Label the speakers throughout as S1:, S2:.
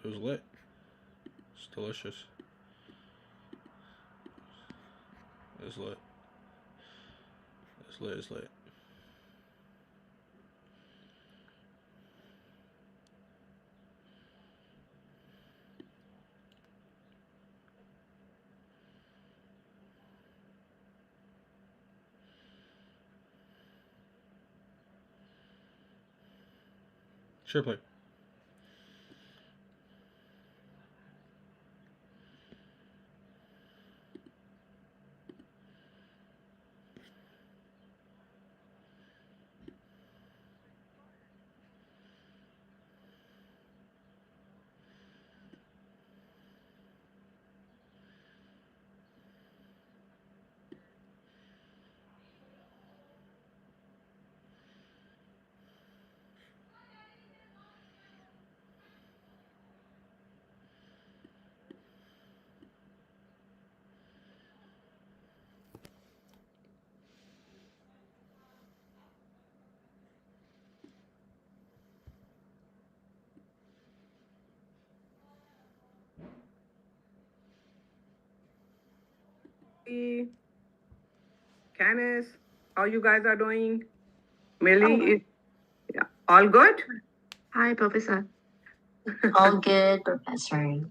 S1: It was lit. It's delicious. It's lit. It's lit. It's lit. Sure play.
S2: Canis, how you guys are doing? Millie, yeah, all good?
S3: Hi, Professor. All good, Professor.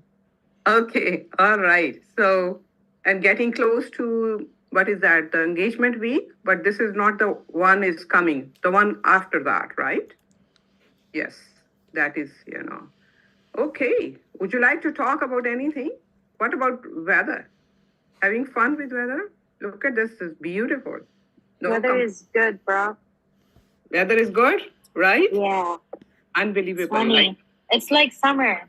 S2: Okay, all right. So I'm getting close to what is that, the engagement week, but this is not the one is coming, the one after that, right? Yes, that is, Okay, would you like to talk about anything? What about weather? Having fun with weather? Look at this, it's beautiful.
S3: Weather is good, bro.
S2: Weather is good, right?
S3: Yeah.
S2: Unbelievable.
S3: Funny.
S2: Right?
S3: It's like summer.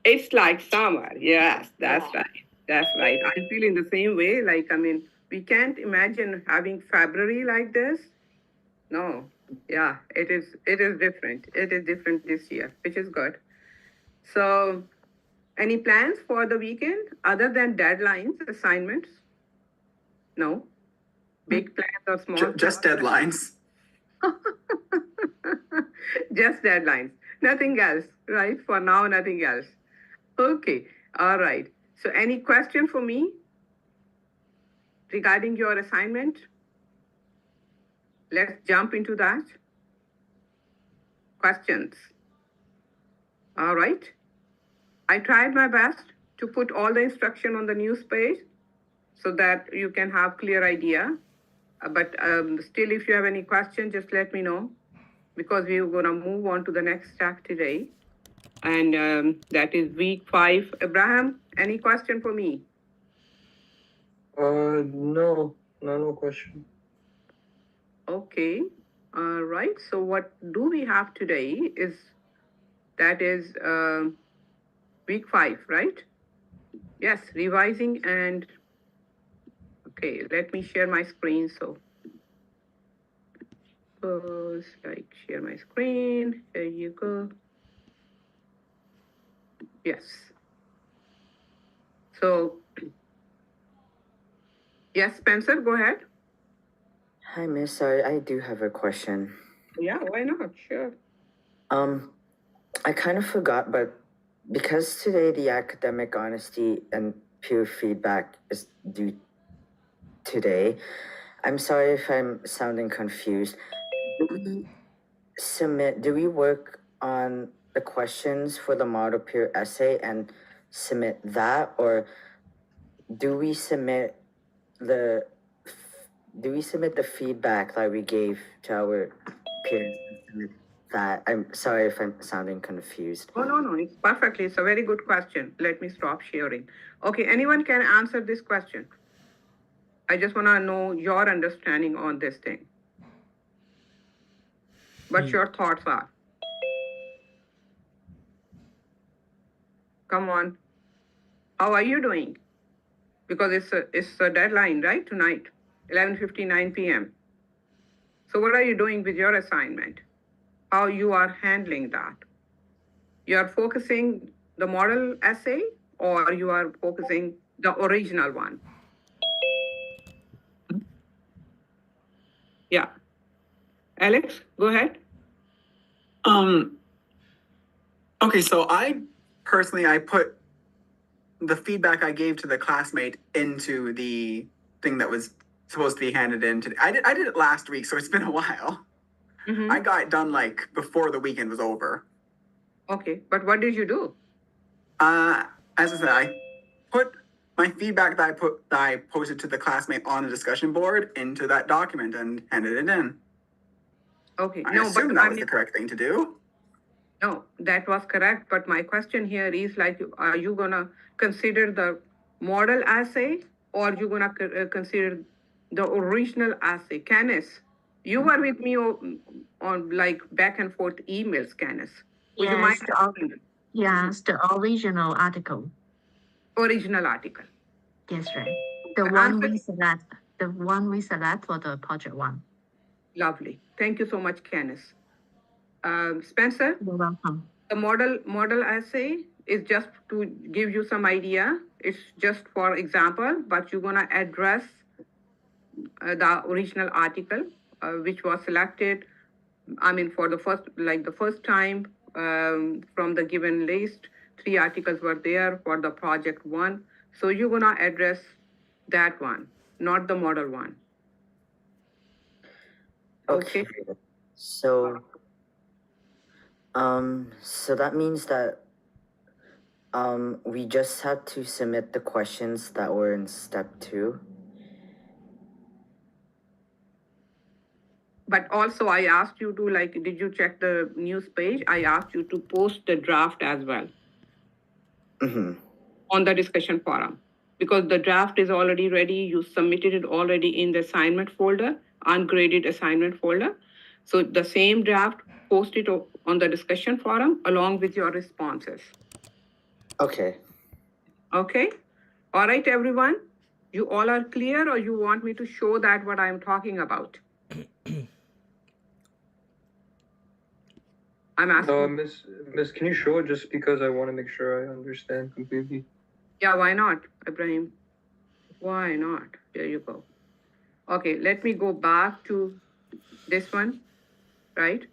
S2: It's like summer. Yes, that's
S3: Yeah.
S2: right. That's right. I'm feeling the same way. Like, I mean, we can't imagine having February like this. No. Yeah, it is. It is different. It is different this year, which is good. So, any plans for the weekend other than deadlines, assignments? No. Big plans or small?
S4: Just deadlines.
S2: Just deadlines. Nothing else, right? For now, nothing else. Okay. All right. So, any question for me regarding your assignment? Let's jump into that. Questions. All right. I tried my best to put all the instruction on the news page so that you can have clear idea. But still, if you have any question, just let me know because we're going to move on to the next step today. And that is week 5. Abraham, any question for me?
S4: No question.
S2: Okay. All right. So what do we have today is that is week 5, right? Yes, revising and okay, let me share my screen. So like share my screen. There you go. Yes. So yes, Spencer, go ahead.
S5: Hi, Miss. Sorry, I do have a question.
S2: Yeah, why not? Sure.
S5: I kind of forgot, but because today the academic honesty and peer feedback is due today, I'm sorry if I'm sounding confused. Do we work on the questions for the model peer essay and submit that, or do we submit the feedback that we gave to our peers and submit that? I'm sorry if I'm sounding confused.
S2: Oh, no, it's perfectly. It's a very good question. Let me stop sharing. Okay, anyone can answer this question. I just want to know your understanding on this thing. What your thoughts are. Come on. How are you doing? Because it's a deadline, right? Tonight, 11:59 p.m. So what are you doing with your assignment? How you are handling that? You are focusing the model essay or you are focusing the original one? Yeah. Alex, go ahead.
S4: Okay, so I personally, I put the feedback I gave to the classmate into the thing that was supposed to be handed in today. I did it last week, so it's been a while.
S2: Mhm.
S4: I got it done like before the weekend was over.
S2: Okay, but what did you do?
S4: As I said, I put my feedback that I posted to the classmate on the discussion board into that document and handed it in.
S2: Okay,
S4: I
S2: no, but
S4: assume that
S2: I
S4: was
S2: mean,
S4: the correct thing to do.
S2: no, that was correct. But my question here is like, are you gonna consider the model assay or you gonna consider the original assay? Canis, you were with me on like back and forth emails, Canis. Would you mind?
S3: Yes, the original article.
S2: Original article.
S3: Yes, right. The
S2: The
S3: one
S2: answer-
S3: we select. The one we select for the project one.
S2: Lovely. Thank you so much, Canis. Spencer,
S3: You're welcome.
S2: the model assay is just to give you some idea. It's just for example, but you're gonna address the original article, which was selected. I mean, for the first time from the given list, 3 articles were there for the project one. So you're gonna address that one, not the model one.
S5: Okay. So, so that means that we just had to submit the questions that were in step 2.
S2: But also I asked you to like, did you check the news page? I asked you to post the draft as well
S5: Mm-hmm.
S2: on the discussion forum, because the draft is already ready. You submitted it already in the assignment folder, ungraded assignment folder. So the same draft, post it on the discussion forum along with your responses.
S5: Okay.
S2: Okay? All right, everyone? You all are clear, or you want me to show that what I'm talking about? I'm asking.
S6: Miss, can you show it just because I want to make sure I understand completely?
S2: Yeah, why not, Ibrahim? Why not? There you go. Okay, let me go back to this one, right?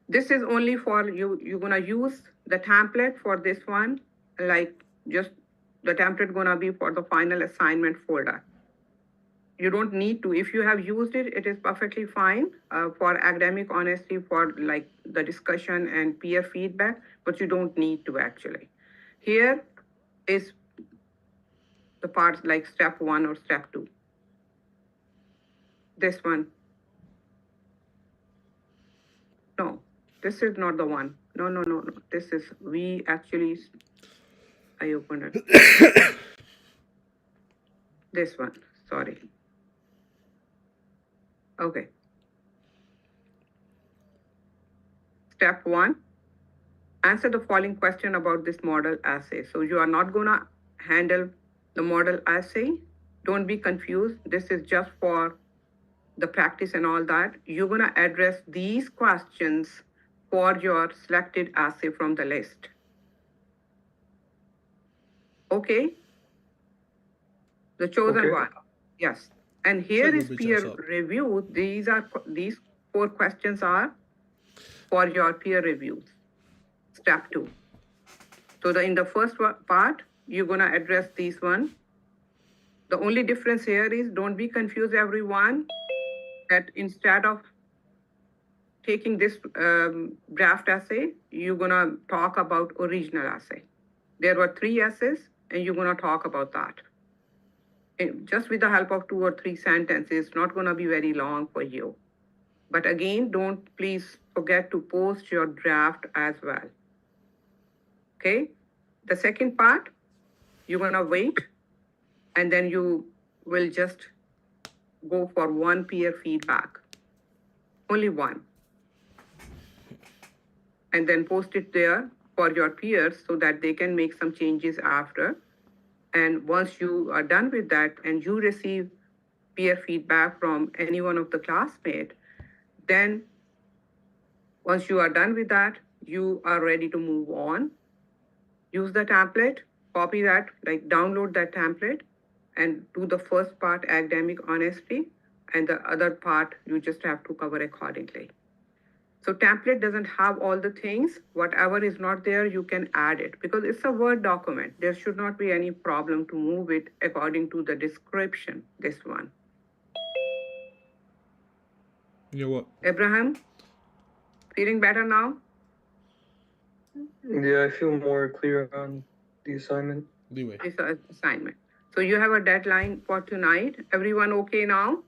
S2: This is only for you. You're gonna use the template for this one, like just the template gonna be for the final assignment folder. You don't need to. If you have used it, it is perfectly fine for academic honesty, for like the discussion and peer feedback, but you don't need to actually. Here is the parts like step 1 or step 2. This one. No, this is not the one. No. This is, I opened it. This one, sorry. Okay. Step 1, answer the following question about this model assay. So you are not gonna handle the model assay. Don't be confused. This is just for the practice and all that. You're gonna address these questions for your selected assay from the list. Okay? The chosen one. Yes. And here is peer review. These 4 questions are for your peer reviews. Step 2. So in the first part, you're gonna address these one. The only difference here is, don't be confused, everyone, that instead of taking this draft essay, you're gonna talk about original essay. There were 3 essays, and you're gonna talk about that. And just with the help of 2 or 3 sentences, it's not gonna be very long for you. But again, don't please forget to post your draft as well. Okay? The second part, you're gonna wait, and then you will just go for 1 peer feedback. Only 1. And then post it there for your peers so that they can make some changes after. And once you are done with that and you receive peer feedback from any one of the classmates, then once you are done with that, you are ready to move on. Use the template, copy that, like download that template, and do the first part, academic honesty, and the other part, you just have to cover accordingly. So template doesn't have all the things. Whatever is not there, you can add it because it's a Word document. There should not be any problem to move it according to the description, this one.
S1: You know what?
S2: Abraham, feeling better now?
S6: Yeah, I feel more clear on the assignment.
S1: Leeway.
S2: It's an assignment. So you have a deadline for tonight. Everyone okay now?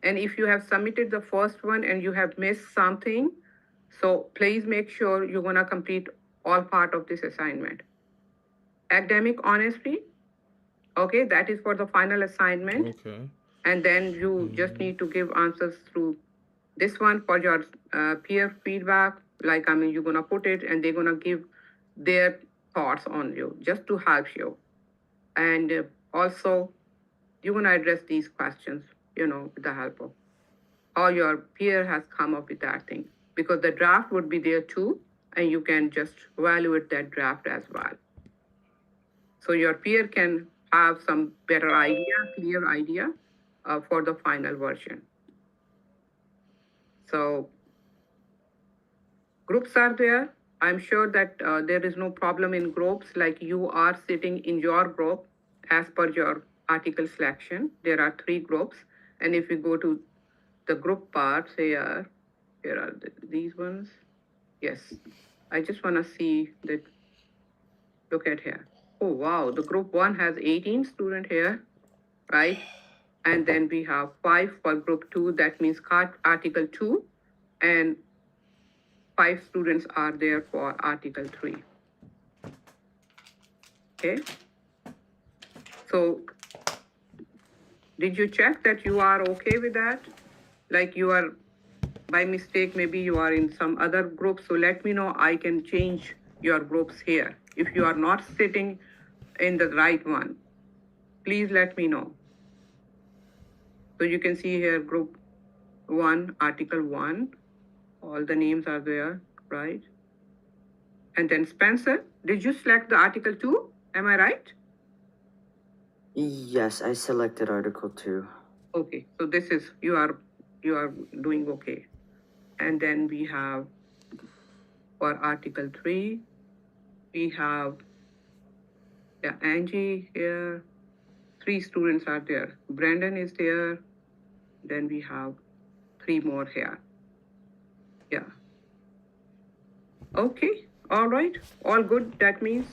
S2: And if you have submitted the first one and you have missed something, so please make sure you're gonna complete all part of this assignment. Academic honesty, okay, that is for the final assignment.
S1: Okay.
S2: And then you just need to give answers through this one for your peer feedback. Like, I mean, you're gonna put it and they're gonna give their thoughts on you just to help you. And also, you're gonna address these questions, with the help of, or your peer has come up with that thing. Because the draft would be there too, and you can just evaluate that draft as well. So your peer can have some better idea, clear idea for the final version. So groups are there. I'm sure that there is no problem in groups, like you are sitting in your group as per your article selection. There are 3 groups. And if you go to the group parts here are these ones. Yes, I just want to see that. Look at here. Oh, wow, the group 1 has 18 students here, right? And then we have 5 for group 2, that means article 2, and 5 students are there for article 3. Okay. So did you check that you are okay with that? Like you are, by mistake, maybe you are in some other group. So let me know, I can change your groups here. If you are not sitting in the right one, please let me know. So you can see here, group 1, article 1, all the names are there, right? And then Spencer, did you select the article 2? Am I right?
S5: Yes, I selected Article 2.
S2: Okay, so this is, you are doing okay. And then we have for article 3, we have Angie here. 3 students are there. Brandon is there. Then we have 3 more here. Yeah. Okay, all right, all good. That means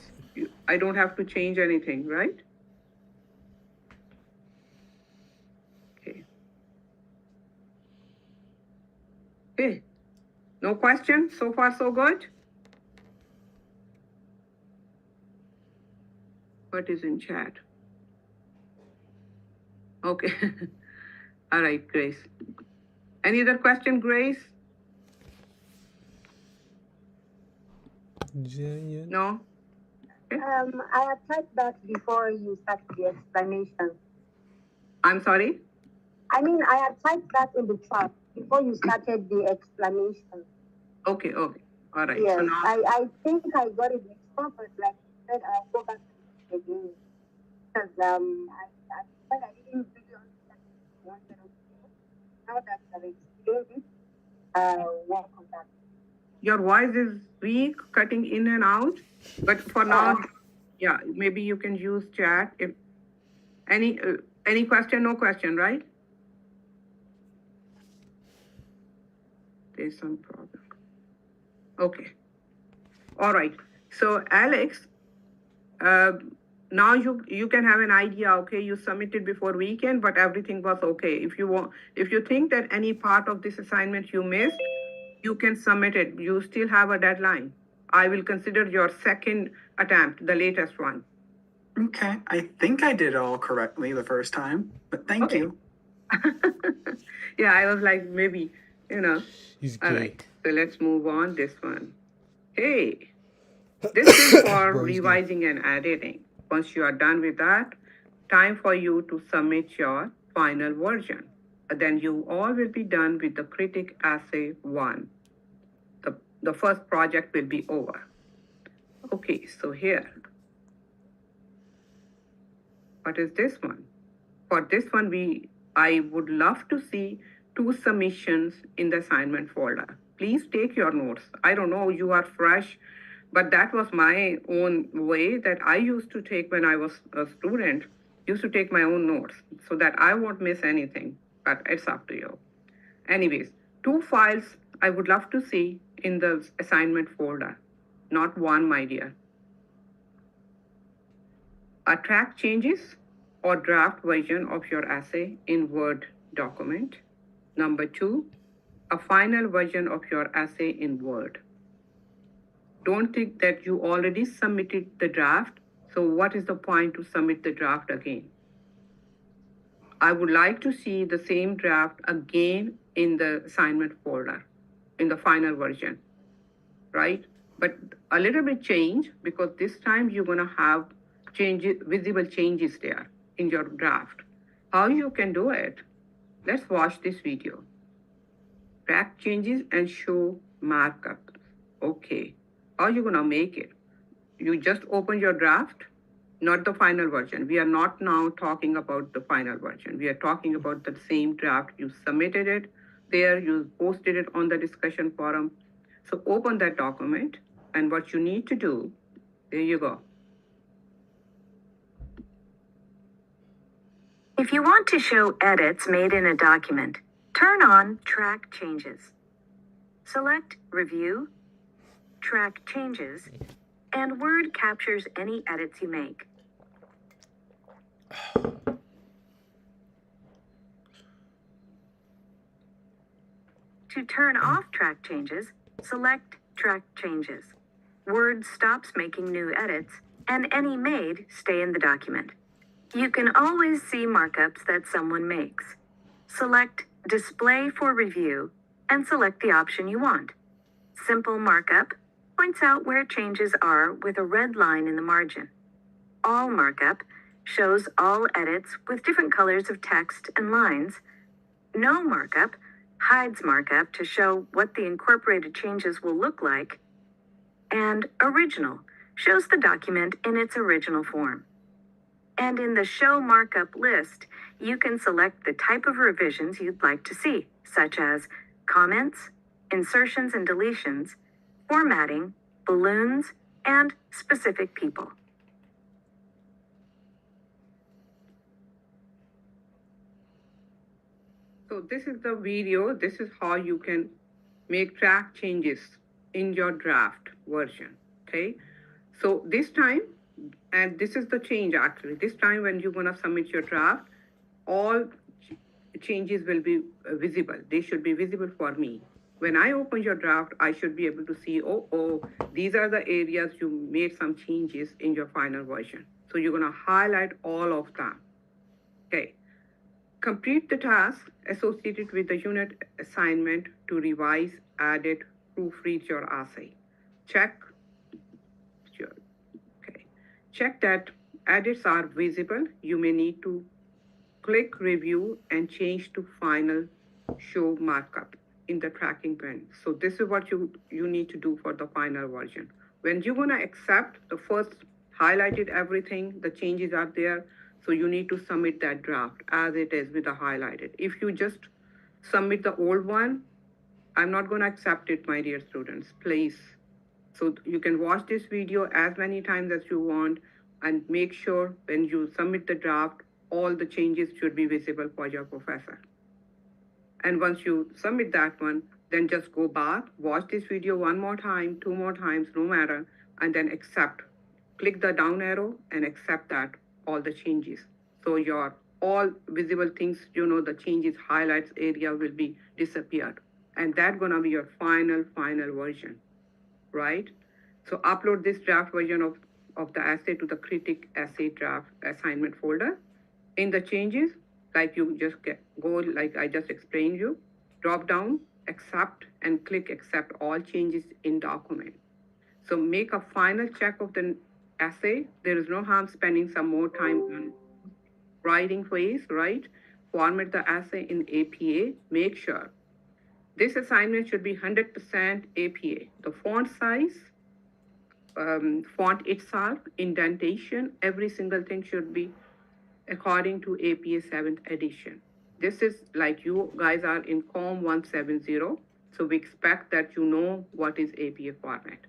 S2: I don't have to change anything, right? Okay. Okay, no questions? So far, so good? What is in chat? Okay. All right, Grace. Any other question, Grace?
S1: Yeah.
S2: No?
S7: I have typed that before you started the explanation.
S2: I'm sorry?
S7: I mean, I have typed that in the chat before you started the explanation.
S2: Okay, all right.
S7: Yes,
S2: So now,
S7: I think I got it mixed up, but like you said, I'll go back to it again. Because I said I didn't really understand what you wanted to do. Now that I've explained it, I'll work on that.
S2: your voice is weak, cutting in and out, but for now, yeah, maybe you can use chat. If any question, no question, right? There's some problem. Okay. All right. So Alex, now you can have an idea. Okay, you submitted before weekend, but everything was okay. If you think that any part of this assignment you missed, you can submit it. You still have a deadline. I will consider your second attempt, the latest one.
S4: Okay, I think I did it all correctly the first time, but thank
S2: Okay.
S4: you.
S2: Yeah, I was like, maybe,
S1: He's
S2: All
S1: gay.
S2: right, so let's move on this one. Hey, this is for
S1: Bro, he's gay.
S2: revising and editing. Once you are done with that, time for you to submit your final version. Then you all will be done with the critic essay 1. The first project will be over. Okay, so here. What is this one? For this one, I would love to see 2 submissions in the assignment folder. Please take your notes. I don't know, you are fresh, but that was my own way that I used to take when I was a student, used to take my own notes so that I won't miss anything, but it's up to you. Anyways, 2 files I would love to see in the assignment folder, not one, my dear. A track changes or draft version of your essay in Word document. Number 2, a final version of your essay in Word. Don't think that you already submitted the draft, so what is the point to submit the draft again? I would like to see the same draft again in the assignment folder, in the final version, right? But a little bit change, because this time you're gonna have changes, visible changes there in your draft. How you can do it? Let's watch this video. Track changes and show markup. Okay, how are you gonna make it? You just open your draft, not the final version. We are not now talking about the final version. We are talking about the same draft. You submitted it there, you posted it on the discussion forum. So open that document, and what you need to do, there you go.
S8: If you want to show edits made in a document, turn on Track Changes. Select Review, Track Changes, and Word captures any edits you make. To turn off Track Changes, select Track Changes. Word stops making new edits, and any made stay in the document. You can always see markups that someone makes. Select Display for Review and select the option you want. Simple Markup points out where changes are with a red line in the margin. All Markup shows all edits with different colors of text and lines. No Markup hides markup to show what the incorporated changes will look like. And Original shows the document in its original form. And in the Show Markup list, you can select the type of revisions you'd like to see, such as comments, insertions and deletions, formatting, balloons, and specific people.
S2: So this is the video. This is how you can make track changes in your draft version, okay? So this time, and this is the change actually, this time when you're gonna submit your draft, all changes will be visible. They should be visible for me. When I open your draft, I should be able to see, oh, these are the areas you made some changes in your final version. So you're gonna highlight all of them, okay? Complete the task associated with the unit assignment to revise, edit, proofread your essay. Check that edits are visible. You may need to click review and change to final show markup in the tracking pane. So this is what you need to do for the final version. When you're gonna accept, the first highlighted everything, the changes are there. So you need to submit that draft as it is with the highlighted. If you just submit the old one, I'm not gonna accept it, my dear students, please. So you can watch this video as many times as you want and make sure when you submit the draft, all the changes should be visible for your professor. And once you submit that one, then just go back, watch this video one more time, 2 more times, no matter, and then accept. Click the down arrow and accept that, all the changes. So your all visible things, the changes, highlights area will be disappeared. And that's gonna be your final version, right? So upload this draft version of the essay to the Critic Essay Draft Assignment folder. In the changes, like you just go, like I just explained you, drop down, accept, and click accept all changes in document. So make a final check of the essay. There is no harm spending some more time on writing phase, right? Format the essay in APA. Make sure this assignment should be 100% APA. The font size, font itself, indentation, every single thing should be according to APA 7th edition. This is like you guys are in COM 170. So we expect that you know what is APA format.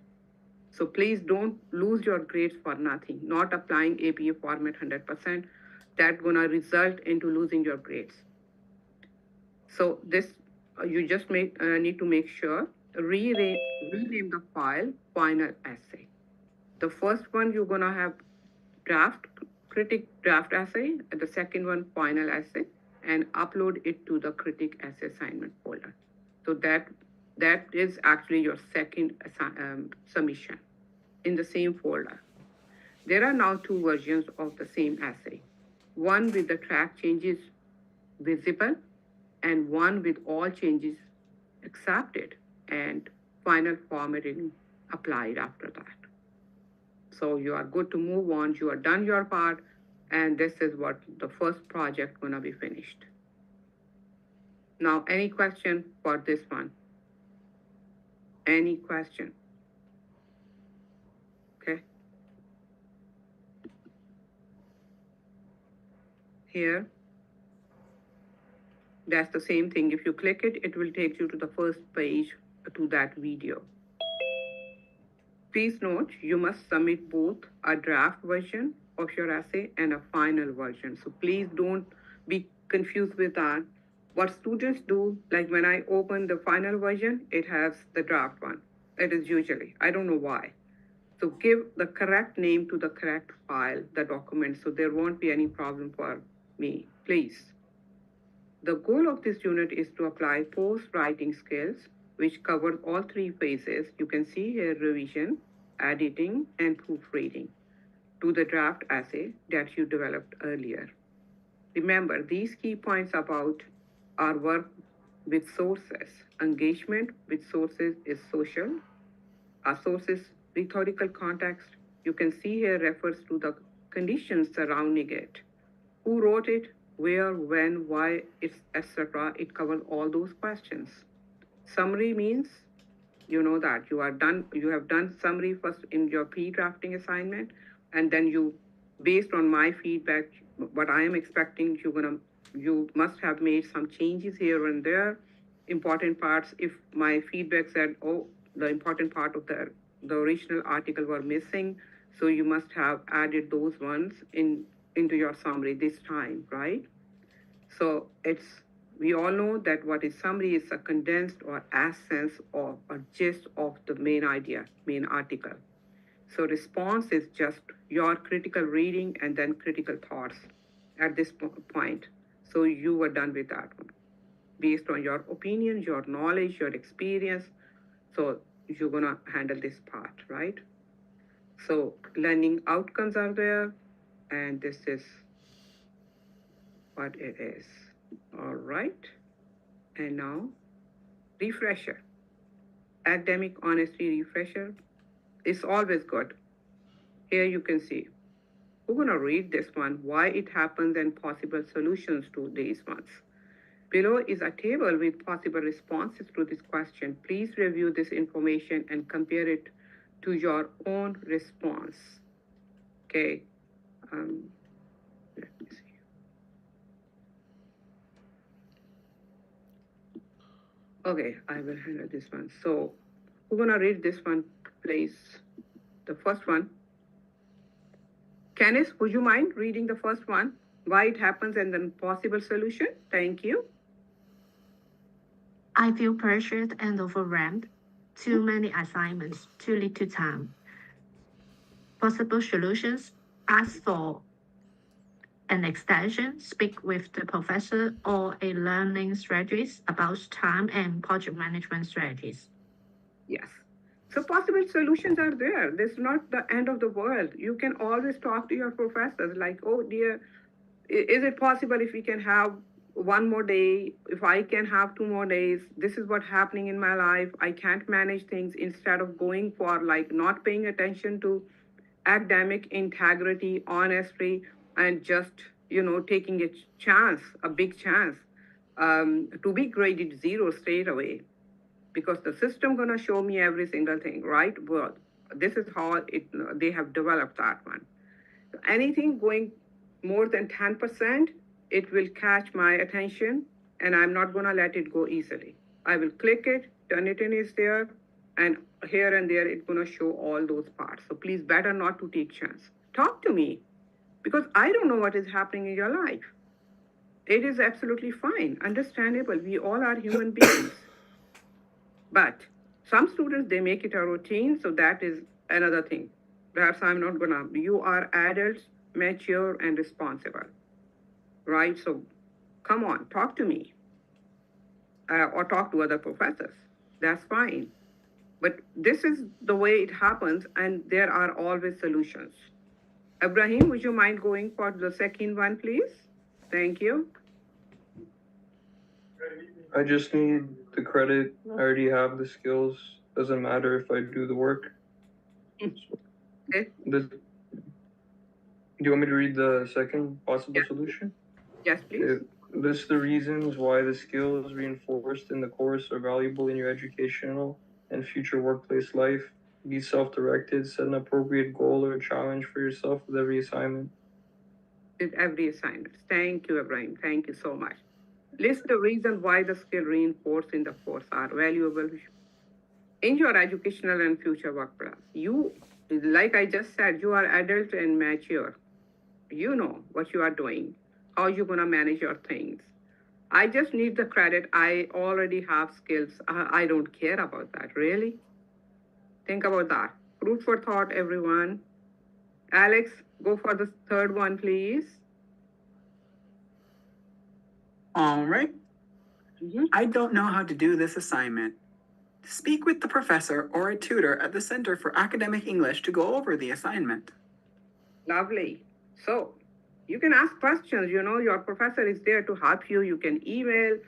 S2: So please don't lose your grades for nothing. Not applying APA format 100%, that's gonna result into losing your grades. So this, you just need to make sure, rename the file final essay. The first one you're gonna have critic draft essay, and the second one final essay, and upload it to the critic essay assignment folder. So that is actually your second submission in the same folder. There are now two versions of the same essay, one with the track changes visible and one with all changes accepted and final formatting applied after that. So you are good to move on, you are done your part, and this is what the first project gonna be finished. Now, any question for this one? Any question? Okay. Here, that's the same thing. If you click it, it will take you to the first page to that video. Please note, you must submit both a draft version of your essay and a final version. So please don't be confused with that. What students do, like when I open the final version, it has the draft one. It is usually, I don't know why. So give the correct name to the correct file, the document, so there won't be any problem for me, please. The goal of this unit is to apply post-writing skills, which covers all three phases. You can see here revision, editing, and proofreading to the draft essay that you developed earlier. Remember, these key points about our work with sources. Engagement with sources is social. Our sources rhetorical context. You can see here refers to the conditions surrounding it. Who wrote it, where, when, why, etc. It covers all those questions. Summary means you know that you have done summary first in your pre-drafting assignment, and then you, based on my feedback, what I am expecting, you must have made some changes here and there, important parts. If my feedback said, oh, the important part of the original article were missing, so you must have added those ones into your summary this time, right? So we all know that what is summary is a condensed or essence or a gist of the main idea, main article. So response is just your critical reading and then critical thoughts at this point. So you were done with that one. Based on your opinion, your knowledge, your experience. So you're gonna handle this part, right? So learning outcomes are there, and this is what it is. All right. And now, refresher. Academic honesty refresher is always good. Here you can see. We're gonna read this one, why it happens and possible solutions to these ones. Below is a table with possible responses to this question. Please review this information and compare it to your own response. Okay. Let me see. Okay, I will handle this one. So we're gonna read this one, please. The first one. Kenneth, would you mind reading the first one? Why it happens and then possible solution? Thank you.
S3: I feel pressured and overwhelmed. Too many assignments, too little time. Possible solutions: ask for an extension, speak with the professor, or a learning strategist about time and project management strategies.
S2: Yes. So possible solutions are there. This is not the end of the world. You can always talk to your professors like, oh dear, is it possible if we can have one more day, if I can have 2 more days, this is what's happening in my life. I can't manage things, instead of going for like not paying attention to academic integrity, honesty, and just, taking a chance, a big chance, to be graded 0 straight away, because the system gonna show me every single thing, right? Well, this is how they have developed that one. Anything going more than 10%, it will catch my attention, and I'm not gonna let it go easily. I will click it, Turnitin is there, and here and there it's gonna show all those parts. So please better not to take chance. Talk to me, because I don't know what is happening in your life. It is absolutely fine, understandable. We all are human beings. But some students, they make it a routine, so that is another thing. Perhaps I'm not gonna, you are adults, mature and responsible, right? So come on, talk to me, or talk to other professors. That's fine. But this is the way it happens, and there are always solutions. Ibrahim, would you mind going for the second one, please? Thank you.
S6: I just need the credit. I already have the skills. Doesn't matter if I do the work.
S2: Okay.
S6: Do you want me to read the second possible
S2: Yeah.
S6: solution?
S2: Yes, please.
S6: List the reasons why the skills reinforced in the course are valuable in your educational and future workplace life. Be self-directed. Set an appropriate goal or challenge for yourself with every assignment.
S2: With every assignment. Thank you, Ibrahim. Thank you so much. List the reasons why the skill reinforced in the course are valuable in your educational and future workplace. You, like I just said, you are adult and mature. You know what you are doing, how you're gonna manage your things. I just need the credit. I already have skills. I don't care about that, really. Think about that. Food for thought, everyone. Alex, go for the third one, please.
S4: All right.
S2: Mhm.
S4: I don't know how to do this assignment. Speak with the professor or a tutor at the Center for Academic English to go over the assignment.
S2: Lovely. So you can ask questions. You know, your professor is there to help you. You can email.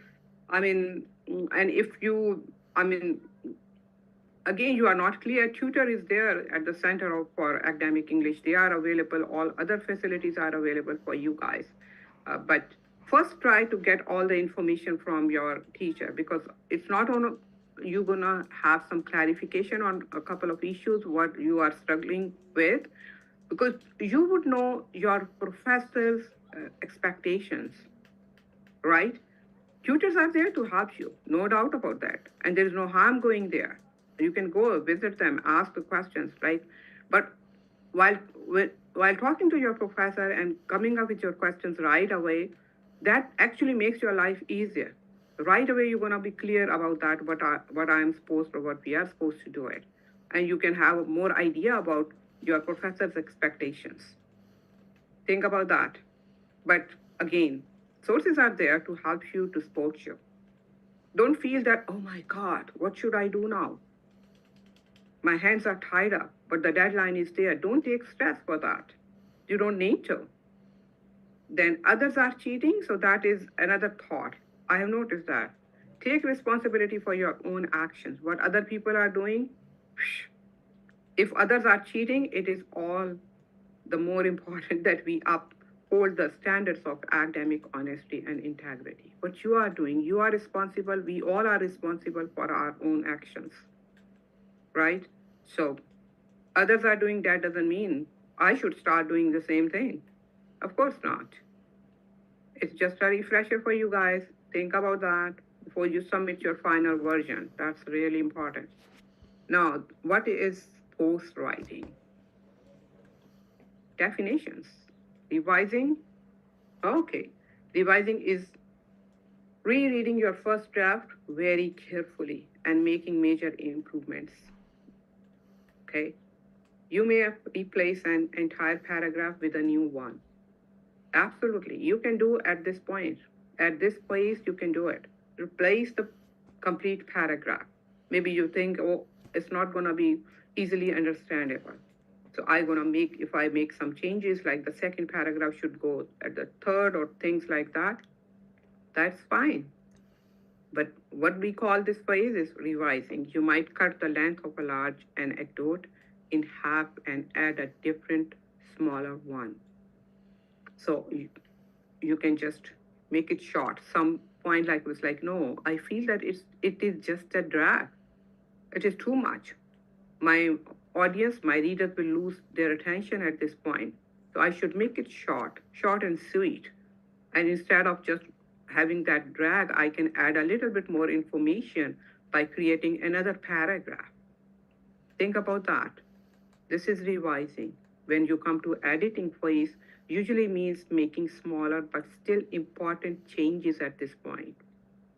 S2: And if you, again, you are not clear, tutor is there at the Center for Academic English. They are available. All other facilities are available for you guys. But first try to get all the information from your teacher, because it's not on, you're gonna have some clarification on a couple of issues, what you are struggling with, because you would know your professor's expectations, right? Tutors are there to help you, no doubt about that. And there is no harm going there. You can go visit them, ask the questions, right? But while talking to your professor and coming up with your questions right away, that actually makes your life easier. Right away, you're gonna be clear about that, what I'm supposed or what we are supposed to do it. And you can have more idea about your professor's expectations. Think about that. But again, sources are there to help you, to support you. Don't feel that, oh my God, what should I do now? My hands are tied up, but the deadline is there. Don't take stress for that. You don't need to. Then others are cheating, so that is another thought. I have noticed that. Take responsibility for your own actions. What other people are doing, if others are cheating, it is all the more important that we uphold the standards of academic honesty and integrity. What you are doing, you are responsible. We all are responsible for our own actions, right? So others are doing, that doesn't mean I should start doing the same thing. Of course not. It's just a refresher for you guys. Think about that before you submit your final version. That's really important. Now, what is post writing? Definitions. Revising. Okay. Revising is rereading your first draft very carefully and making major improvements. Okay. You may replace an entire paragraph with a new one. Absolutely. You can do at this point. At this place, you can do it. Replace the complete paragraph. Maybe you think, oh, it's not going to be easily understandable. So if I make some changes, like the second paragraph should go at the third or things like that, that's fine. But what we call this phase is revising. You might cut the length of a large anecdote in half and add a different, smaller one. So you can just make it short. Some point like this, like, no, I feel that it is just a drag. It is too much. My audience, my readers will lose their attention at this point. So I should make it short and sweet. And instead of just having that drag, I can add a little bit more information, by creating another paragraph. Think about that. This is revising. When you come to editing phase, usually means making smaller but still important changes at this point.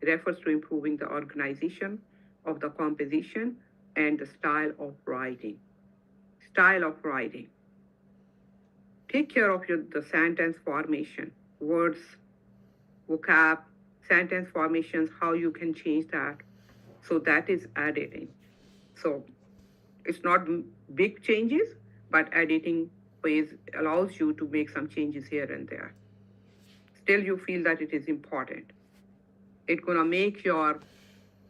S2: It refers to improving the organization of the composition and the style of writing. Style of writing. Take care of the sentence formation, words, vocab, sentence formations, how you can change that. So that is editing. So it's not big changes, but editing phase allows you to make some changes here and there. Still, you feel that it is important. It's gonna make your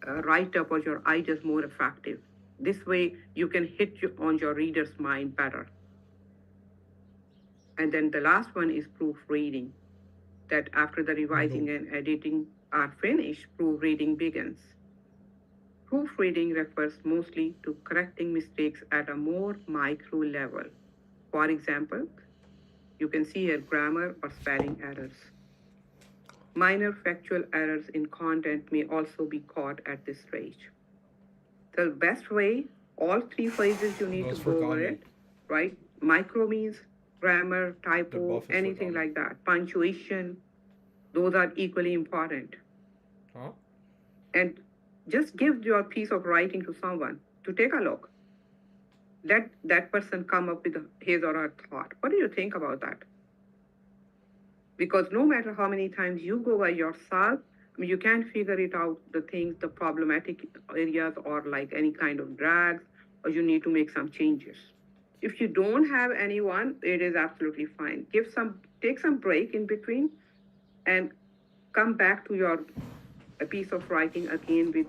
S2: write-up or your ideas more effective. This way, you can hit on your reader's mind better. And then the last one is proofreading, that after the revising and editing are finished, proofreading begins. Proofreading refers mostly to correcting mistakes at a more micro level. For example, you can see here grammar or spelling errors. Minor factual errors in content may also be caught at this stage. The best way, all three phases you need
S1: Those
S2: to
S1: for
S2: go over
S1: Gandhi.
S2: it, right? Micro means grammar,
S1: The
S2: typo,
S1: buff is for
S2: anything
S1: Gandhi.
S2: like that. Punctuation, those are equally important.
S1: Huh?
S2: And just give your piece of writing to someone to take a look. Let that person come up with his or her thought. What do you think about that? Because no matter how many times you go by yourself, you can't figure it out, the things, the problematic areas, or like any kind of drags, or you need to make some changes. If you don't have anyone, it is absolutely fine. Take some break in between and come back to your a piece of writing again with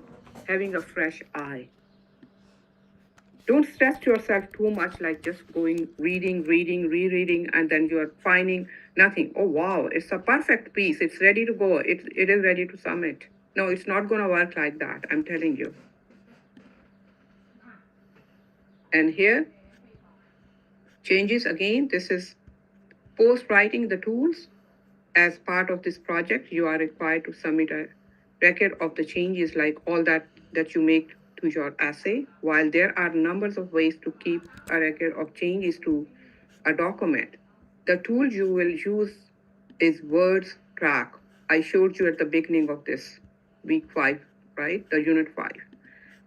S2: having a fresh eye. Don't stress yourself too much, like just going, reading, rereading, and then you're finding nothing. Oh, wow, it's a perfect piece. It's ready to go. It is ready to submit. No, it's not going to work like that. I'm telling you. And here, changes again. This is post writing the tools. As part of this project, you are required to submit a record of the changes, like all that you make to your essay. While there are numbers of ways to keep a record of changes to a document, the tool you will use is Words Track. I showed you at the beginning of this week 5, right? The unit 5.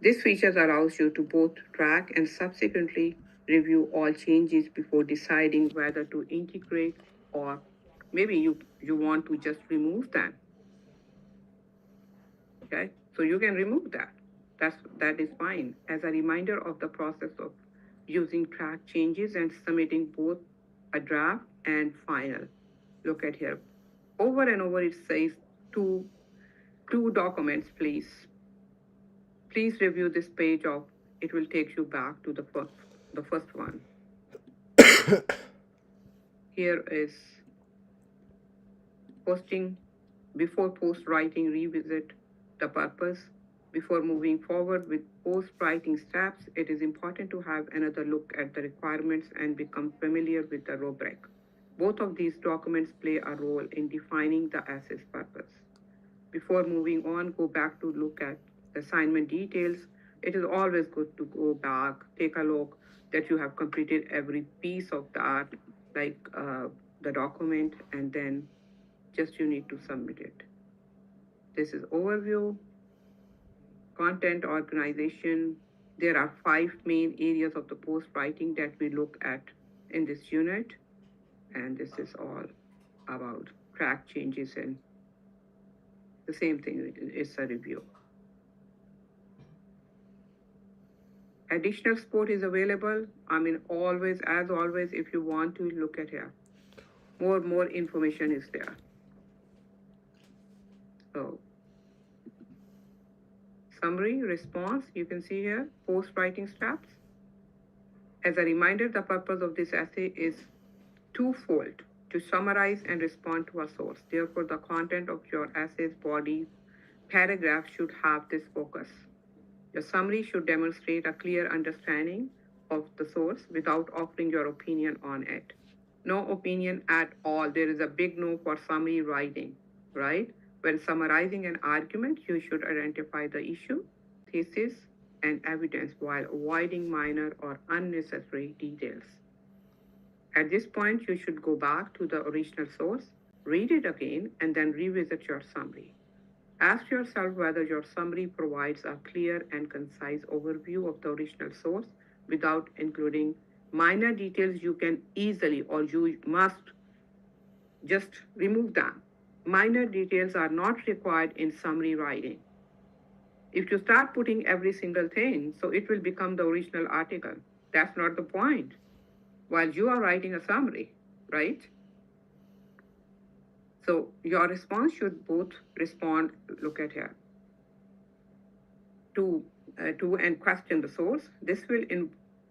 S2: This feature allows you to both track and subsequently review all changes before deciding whether to integrate, or maybe you want to just remove them. Okay, so you can remove that. That is fine. As a reminder of the process of using track changes and submitting both a draft and final. Look at here. Over and over it says two documents, please. Please review this page of, it will take you back to the first one. Here is posting, before post writing, revisit the purpose. Before moving forward with post writing steps, it is important to have another look at the requirements and become familiar with the rubric. Both of these documents play a role in defining the essay's purpose. Before moving on, go back to look at the assignment details. It is always good to go back, take a look that you have completed every piece of that, like the document, and then just you need to submit it. This is overview, content organization. There are 5 main areas of the post writing that we look at in this unit. And this is all about track changes, and the same thing is a review. Additional support is available. Always, as always, if you want to look at here, more information is there. So, summary, response, you can see here, post writing steps. As a reminder, the purpose of this essay is twofold: to summarize and respond to a source. Therefore, the content of your essay's body paragraph should have this focus. Your summary should demonstrate a clear understanding of the source without offering your opinion on it. No opinion at all. There is a big no for summary writing, right? When summarizing an argument, you should identify the issue, thesis and evidence while avoiding minor or unnecessary details. At this point, you should go back to the original source, read it again, and then revisit your summary. Ask yourself whether your summary provides a clear and concise overview of the original source without including minor details you can easily or you must just remove them. Minor details are not required in summary writing. If you start putting every single thing, so it will become the original article. That's not the point. While you are writing a summary, right? So your response should both respond, look at here, to and question the source. This will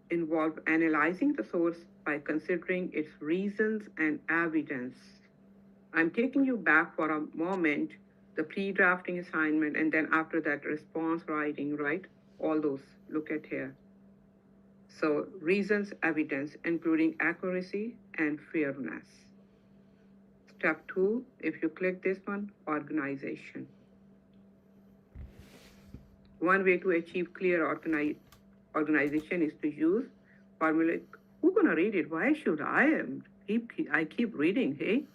S2: involve analyzing the source by considering its reasons and evidence. I'm taking you back for a moment, the pre-drafting assignment, and then after that response writing, right? All those, look at here. So reasons, evidence, including accuracy and fairness. Step 2, if you click this one, organization. One way to achieve clear organization is to use formula. Who's gonna read it? Why should I? I keep reading, hey?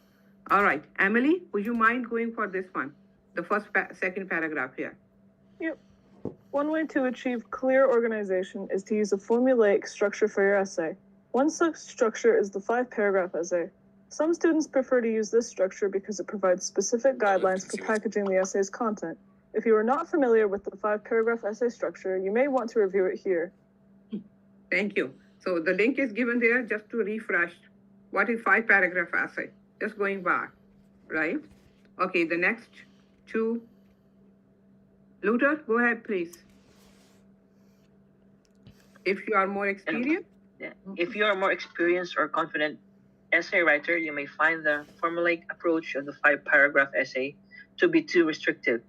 S2: All right, Emily, would you mind going for this one? The second paragraph here.
S9: Yep. One way to achieve clear organization is to use a formulaic structure for your essay. One such structure is the 5-paragraph essay. Some students prefer to use this structure because it provides specific guidelines for packaging the essay's content. If you are not familiar with the 5-paragraph essay structure, you may want to review it here.
S2: Thank you. So the link is given there just to refresh. What is 5-paragraph essay? Just going back, right? Okay, the next 2. Luther, go ahead, please. If you are more experienced.
S10: If you are more experienced or confident essay writer, you may find the formulaic approach of the 5-paragraph essay to be too restrictive.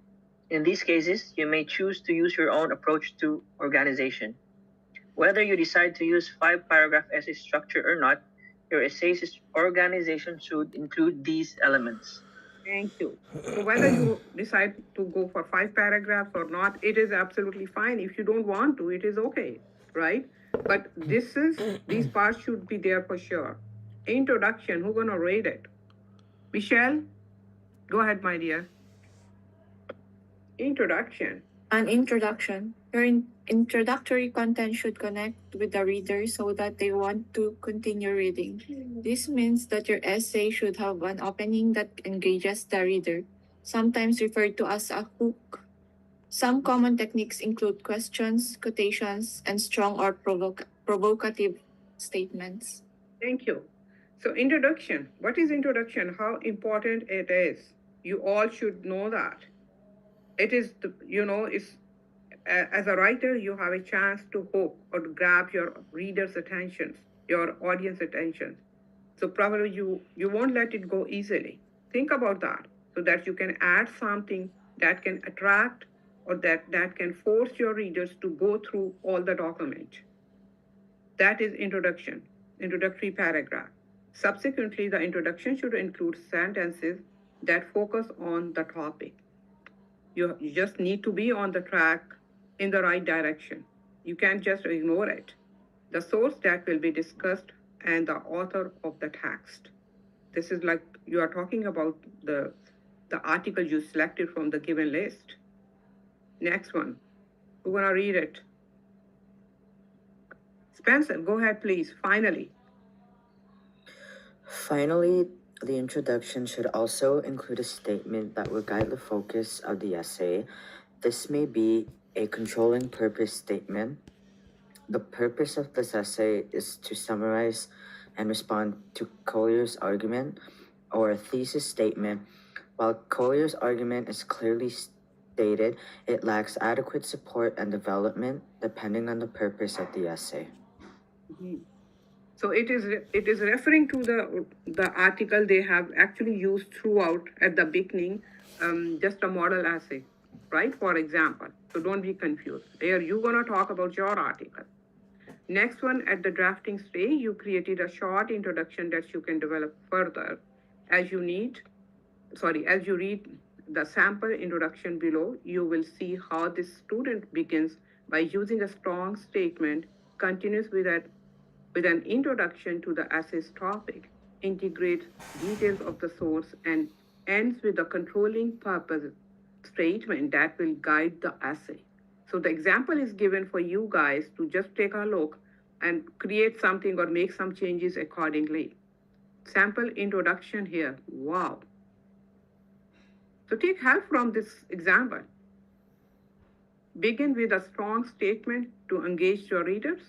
S10: In these cases, you may choose to use your own approach to organization. Whether you decide to use 5-paragraph essay structure or not, your essay's organization should include these elements.
S2: Thank you. So whether you decide to go for 5 paragraphs or not, it is absolutely fine. If you don't want to, it is okay, right? But these parts should be there for sure. Introduction, who's gonna read it? Michelle, go ahead, my dear. Introduction.
S11: An introduction. Your introductory content should connect with the reader so that they want to continue reading. This means that your essay should have an opening that engages the reader, sometimes referred to as a hook. Some common techniques include questions, quotations, and strong or provocative statements.
S2: Thank you. So introduction. What is introduction? How important it is? You all should know that. It is, as a writer, you have a chance to hook or to grab your reader's attention, your audience attention. So probably you won't let it go easily. Think about that so that you can add something that can attract or that can force your readers to go through all the document. That is introduction, introductory paragraph. Subsequently, the introduction should include sentences that focus on the topic. You just need to be on the track in the right direction. You can't just ignore it. The source that will be discussed and the author of the text. This is like you are talking about the article you selected from the given list. Next one, who's gonna read it? Spencer, go ahead, please, finally.
S5: Finally, the introduction should also include a statement that will guide the focus of the essay. This may be a controlling purpose statement. The purpose of this essay is to summarize and respond to Collier's argument or a thesis statement. While Collier's argument is clearly stated, it lacks adequate support and development depending on the purpose of the essay.
S2: Mm-hmm. So it is referring to the article they have actually used throughout at the beginning, just a model essay, right? For example, so don't be confused. There you're gonna talk about your article. Next one, at the drafting stage, you created a short introduction that you can develop further as you read the sample introduction below, you will see how this student begins by using a strong statement, continues with an introduction to the essay's topic, integrates details of the source, and ends with a controlling purpose statement that will guide the essay. So the example is given for you guys to just take a look and create something or make some changes accordingly. Sample introduction here, wow. So take help from this example. Begin with a strong statement to engage your readers.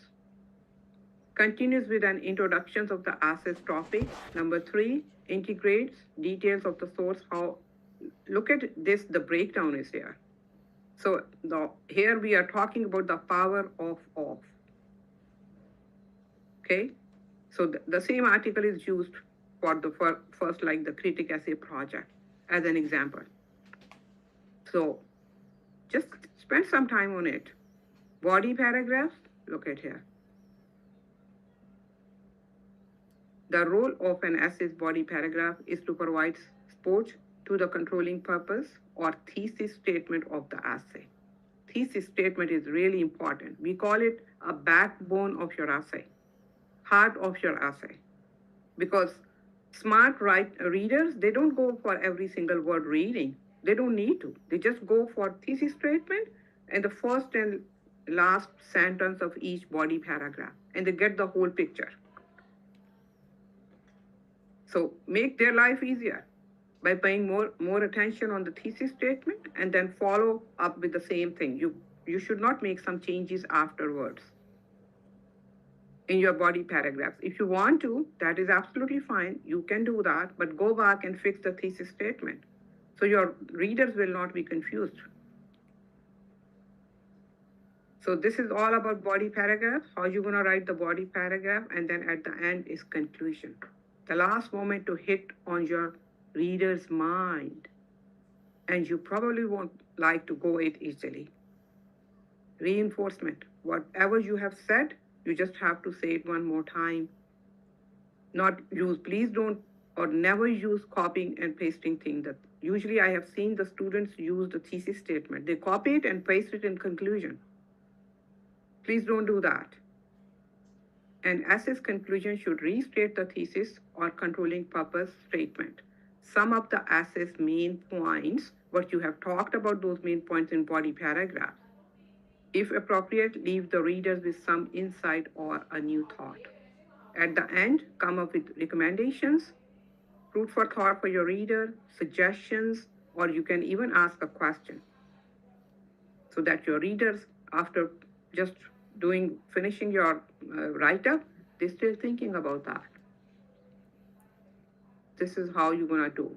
S2: Continues with an introduction of the essay's topic. Number 3, integrates details of the source. How, look at this, the breakdown is here. So here we are talking about the power of off. Okay, so the same article is used for the first, like the critic essay project as an example. So just spend some time on it. Body paragraphs, look at here. The role of an essay's body paragraph is to provide support to the controlling purpose or thesis statement of the essay. Thesis statement is really important. We call it a backbone of your essay, heart of your essay, because smart readers, they don't go for every single word reading. They don't need to. They just go for thesis statement and the first and last sentence of each body paragraph, and they get the whole picture. So make their life easier by paying more attention on the thesis statement and then follow up with the same thing. You should not make some changes afterwards in your body paragraphs. If you want to, that is absolutely fine. You can do that, but go back and fix the thesis statement so your readers will not be confused. So this is all about body paragraph, how you're gonna write the body paragraph, and then at the end is conclusion. The last moment to hit on your reader's mind, and you probably won't like to go it easily. Reinforcement, whatever you have said, you just have to say it one more time. Not use, please don't, or never use copying and pasting thing. That usually I have seen the students use the thesis statement. They copy it and paste it in conclusion. Please don't do that. An essay's conclusion should restate the thesis or controlling purpose statement. Sum up the essay's main points, what you have talked about those main points in body paragraph. If appropriate, leave the readers with some insight or a new thought. At the end, come up with recommendations, food for thought for your reader, suggestions, or you can even ask a question so that your readers, after just finishing your write-up, they're still thinking about that. This is how you're gonna do.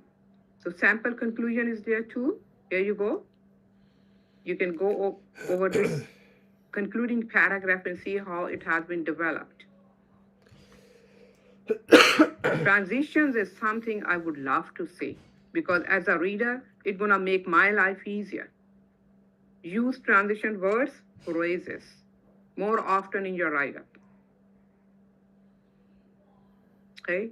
S2: So sample conclusion is there too. Here you go. You can go over this concluding paragraph and see how it has been developed. Transitions is something I would love to see, because as a reader, it's gonna make my life easier. Use transition words, phrases more often in your write-up. Okay?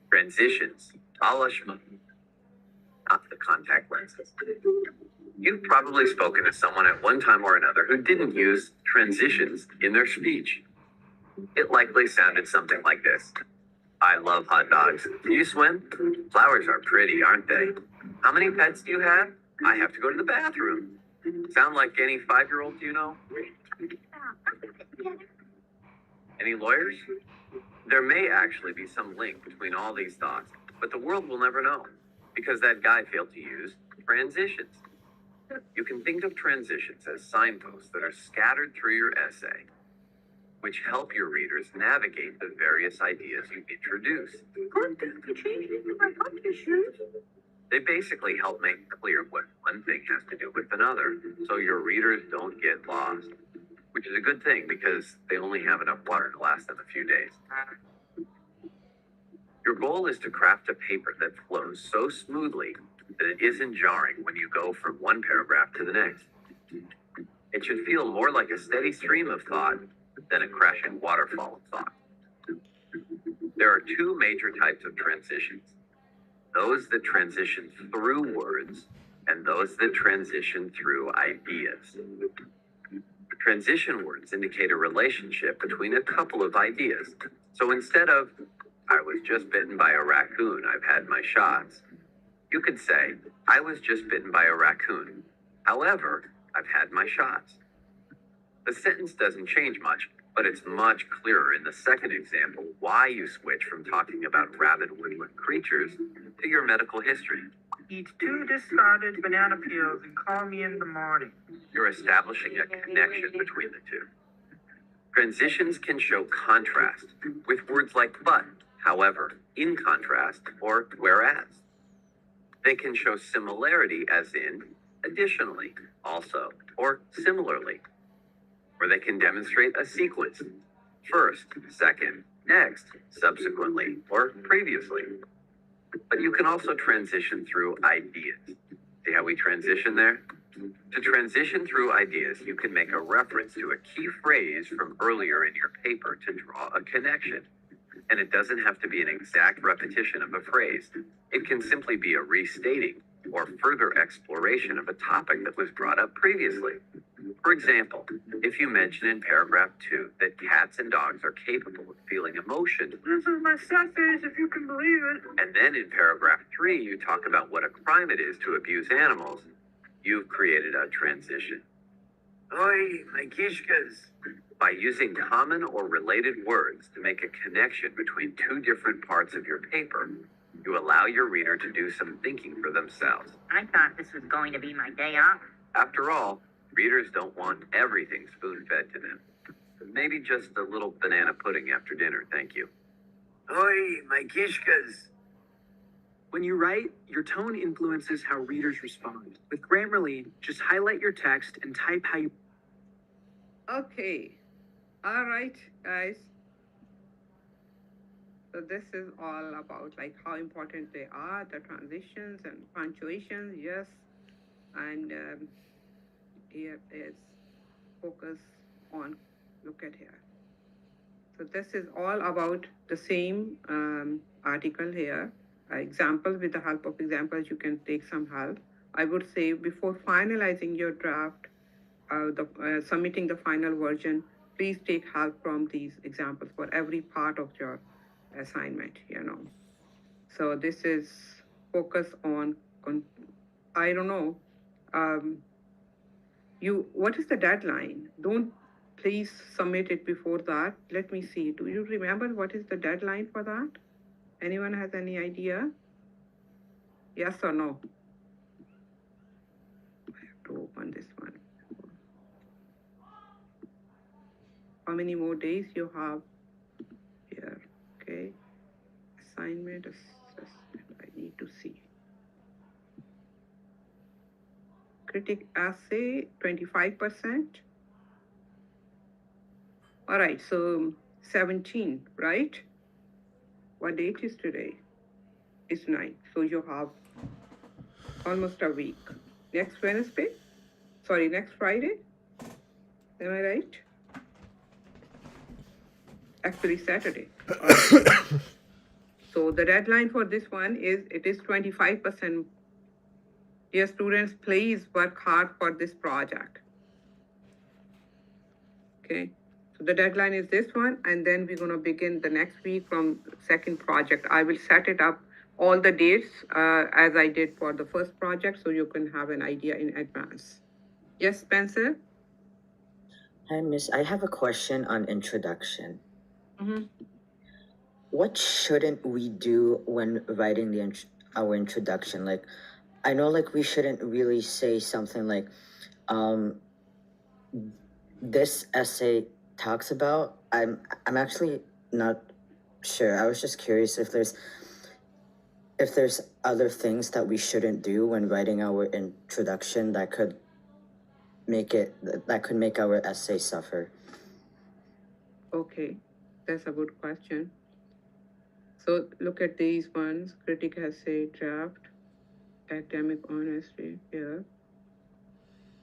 S12: Transitions, a la Schmuck, not the contact lenses. You've probably spoken to someone at one time or another who didn't use transitions in their speech. It likely sounded something like this. I love hot dogs. Do you swim? Flowers are pretty, aren't they? How many pets do you have? I have to go to the bathroom. Sound like any 5-year-old you know? Any lawyers? There may actually be some link between all these thoughts, but the world will never know, because that guy failed to use transitions. You can think of transitions as signposts that are scattered through your essay, which help your readers navigate the various ideas you introduce. They basically help make clear what one thing has to do with another, so your readers don't get lost, which is a good thing because they only have enough water to last them a few days. Your goal is to craft a paper that flows so smoothly that it isn't jarring when you go from one paragraph to the next. It should feel more like a steady stream of thought than a crashing waterfall of thought. There are two major types of transitions: those that transition through words and those that transition through ideas. Transition words indicate a relationship between a couple of ideas. So instead of, "I was just bitten by a raccoon, I've had my shots," you could say, "I was just bitten by a raccoon. However, I've had my shots." The sentence doesn't change much, but it's much clearer in the second example why you switch from talking about rabid woodland creatures to your medical history.
S13: Eat 2 discarded banana peels and call me in the morning.
S12: You're establishing a connection between the two. Transitions can show contrast with words like but, however, in contrast, or whereas. They can show similarity as in additionally, also, or similarly. Or they can demonstrate a sequence: first, second, next, subsequently, or previously. But you can also transition through ideas. See how we transition there? To transition through ideas, you can make a reference to a key phrase from earlier in your paper to draw a connection. And it doesn't have to be an exact repetition of a phrase. It can simply be a restating or further exploration of a topic that was brought up previously. For example, if you mention in paragraph 2 that cats and dogs are capable of feeling emotion,
S13: This is my sad face, if you can believe it.
S12: and then in paragraph 3 you talk about what a crime it is to abuse animals, you've created a transition. Oi, my kishkas. By using common or related words to make a connection between two different parts of your paper, you allow your reader to do some thinking for themselves.
S14: I thought this was going to be my day off.
S12: After all, readers don't want everything spoon-fed to them. Maybe just a little banana pudding after dinner, thank you. Oi, my kishkas.
S15: When you write, your tone influences how readers respond. With Grammarly, just highlight your text and type how you...
S2: Okay. All right, guys. So this is all about like how important they are, the transitions and punctuations, yes. And here is focus on, look at here. So this is all about the same article here. Examples, with the help of examples, you can take some help. I would say before finalizing your draft, submitting the final version, please take help from these examples for every part of your assignment, So this is focus on I don't know, what is the deadline? Don't please submit it before that. Let me see. Do you remember what is the deadline for that? Anyone has any idea? Yes or no? I have to open this one. How many more days you have here? Okay. Assignment, assessment. I need to see. Critic essay, 25%. All right, so 17, right? What date is today? It's 9. So you have almost a week. Next Friday? Am I right? Actually, Saturday. So the deadline for this one is, it is 25%. Dear students, please work hard for this project. Okay, so the deadline is this one, and then we're gonna begin the next week from second project. I will set it up all the dates as I did for the first project, so you can have an idea in advance. Yes, Spencer?
S5: Hi, Miss. I have a question on introduction.
S2: Mm-hmm.
S5: What shouldn't we do when writing our introduction? Like, I know like we shouldn't really say something like, this essay talks about. I'm actually not sure. I was just curious if there's other things that we shouldn't do when writing our introduction that could make our essay suffer.
S2: Okay, that's a good question. So look at these ones. Critic essay, draft. academic honesty here.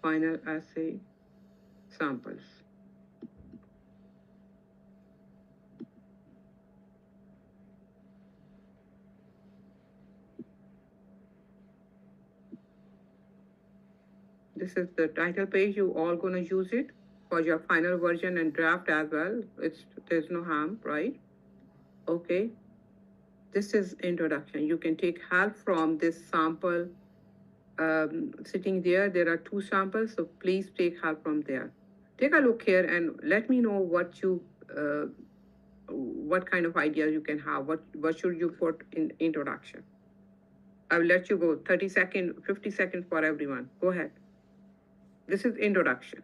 S2: Final essay samples. This is the title page. You all gonna use it for your final version and draft as well. There's no harm, right? Okay. This is introduction. You can take help from this sample sitting there. There are 2 samples, so please take help from there. Take a look here and let me know what kind of ideas you can have. What should you put in introduction? I will let you go. 30 seconds, 50 seconds for everyone. Go ahead. This is introduction.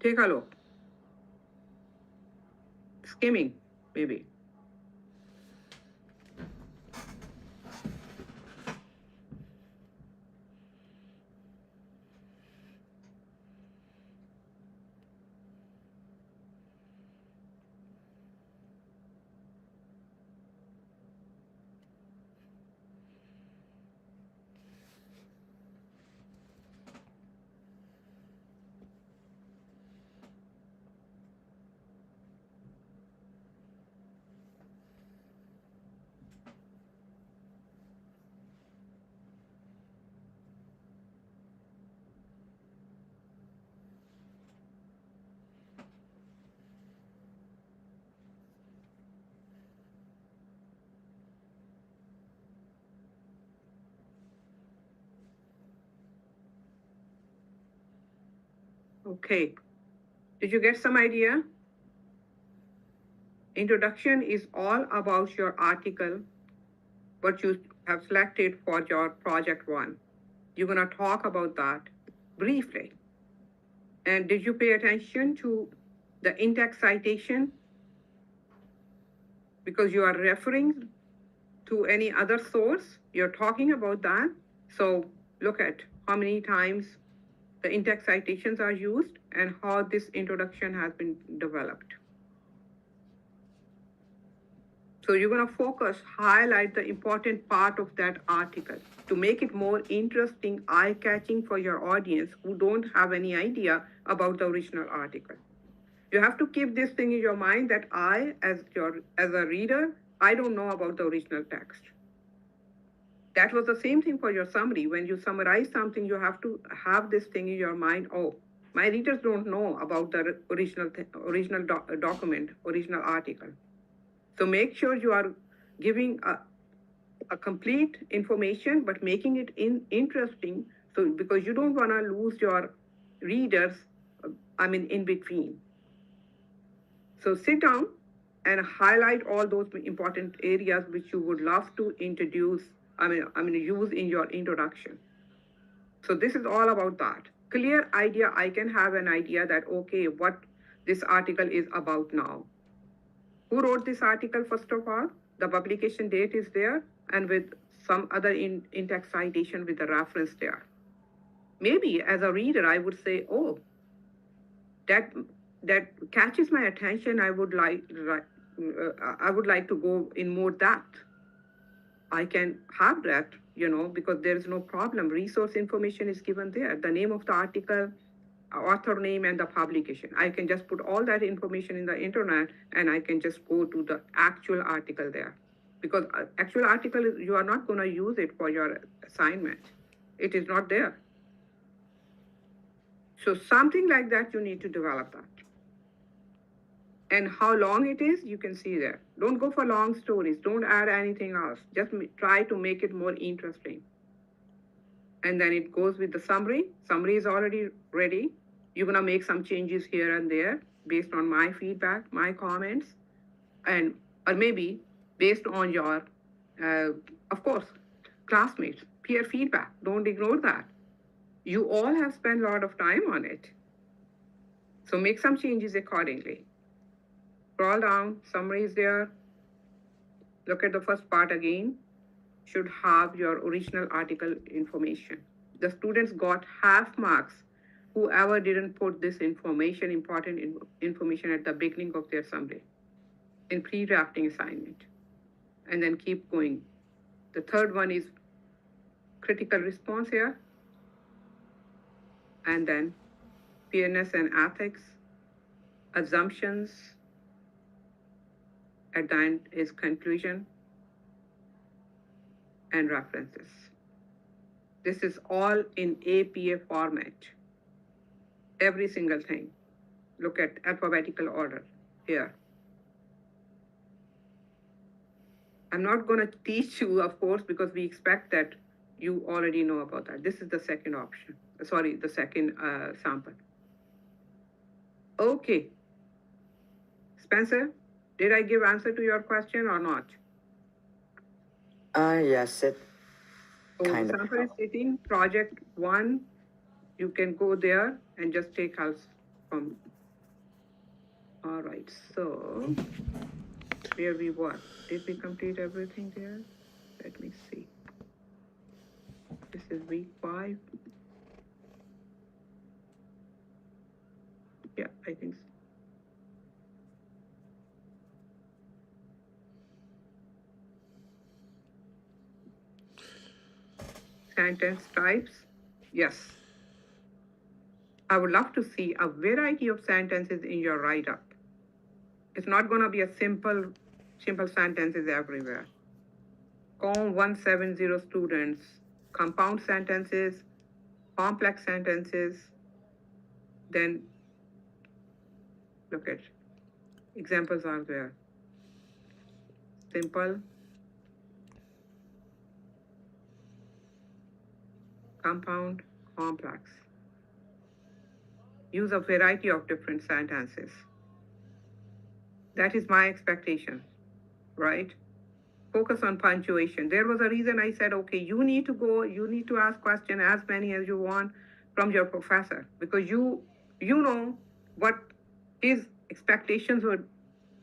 S2: Take a look. Skimming, maybe. Okay. Did you get some idea? Introduction is all about your article, what you have selected for your project 1. You're gonna talk about that briefly. And did you pay attention to the in-text citation? Because you are referring to any other source, you're talking about that. So look at how many times the in-text citations are used and how this introduction has been developed. So you're gonna focus, highlight the important part of that article to make it more interesting, eye-catching for your audience who don't have any idea about the original article. You have to keep this thing in your mind that I, as a reader, I don't know about the original text. That was the same thing for your summary. When you summarize something, you have to have this thing in your mind. Oh, my readers don't know about the original document, original article. So make sure you are giving a complete information, but making it interesting. So because you don't want to lose your readers, in between. So sit down and highlight all those important areas which you would love to introduce, use in your introduction. So this is all about that. Clear idea, I can have an idea that, okay, what this article is about now. Who wrote this article, first of all? The publication date is there, and with some other in-text citation with the reference there. Maybe as a reader, I would say, oh, that catches my attention. I would like to go in more depth. I can have that, because there is no problem. Resource information is given there. The name of the article, author name, and the publication. I can just put all that information in the internet, and I can just go to the actual article there. Because actual article, you are not going to use it for your assignment. It is not there. So something like that, you need to develop that. And how long it is, you can see there. Don't go for long stories. Don't add anything else. Just try to make it more interesting. And then it goes with the summary. Summary is already ready. You're gonna make some changes here and there based on my feedback, my comments, or maybe based on your, of course, classmates, peer feedback. Don't ignore that. You all have spent a lot of time on it. So make some changes accordingly. Scroll down, summary is there. Look at the first part again. Should have your original article information. The students got half marks, whoever didn't put this information, important information at the beginning of their summary in pre-drafting assignment. and then keep going. The third one is critical response here, and then fairness and ethics, assumptions, at the end is conclusion, and references. This is all in APA format. Every single thing. Look at alphabetical order here. I'm not going to teach you, of course, because we expect that you already know about that. This is the second option. Sorry, the second sample. Okay. Spencer, did I give answer to your question or not?
S5: Yes, it
S2: So
S5: kind of.
S2: sample is sitting, project 1, you can go there and just take help from. All right, so where we were. Did we complete everything there? Let me see. This is week 5. Yeah, I think so. Sentence types, yes. I would love to see a variety of sentences in your write-up. It's not going to be a simple sentences everywhere. COM 170 students, compound sentences, complex sentences, then look at examples are there. Simple, compound, complex. Use a variety of different sentences. That is my expectation, right? Focus on punctuation. There was a reason I said, okay, you need to ask questions as many as you want from your professor, because you know what his expectations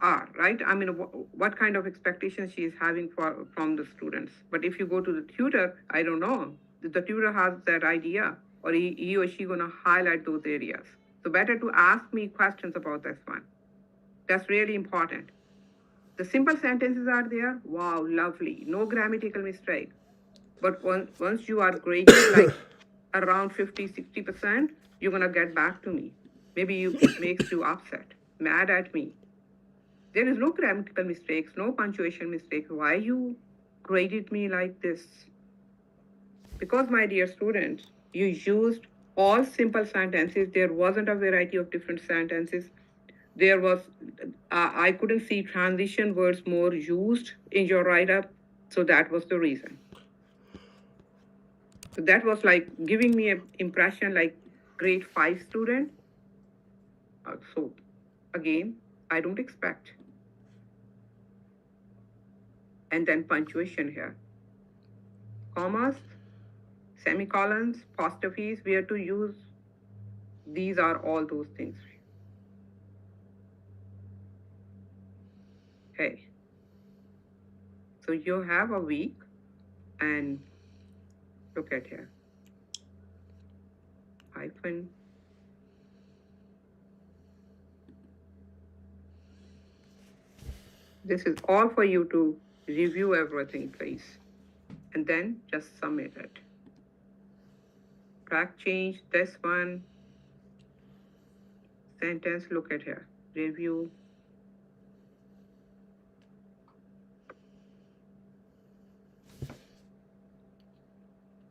S2: are, right? I mean, what kind of expectations she is having from the students. But if you go to the tutor, I don't know. The tutor has that idea, or he or she gonna highlight those areas. So better to ask me questions about this one. That's really important. The simple sentences are there. Wow, lovely. No grammatical mistake. But once you are graded like around 50-60%, you're gonna get back to me. Maybe it makes you upset, mad at me. There is no grammatical mistakes, no punctuation mistakes. Why you graded me like this? Because, my dear students, you used all simple sentences. There wasn't a variety of different sentences. There was, I couldn't see transition words more used in your write-up, so that was the reason. So that was like giving me an impression like grade 5 student. So again, I don't expect. And then punctuation here. Commas, semicolons, apostrophes, where to use. These are all those things. Okay. So you have a week, and look at here. Hyphen. This is all for you to review everything, please. And then just submit it. Track change, this one. Sentence, look at here. Review.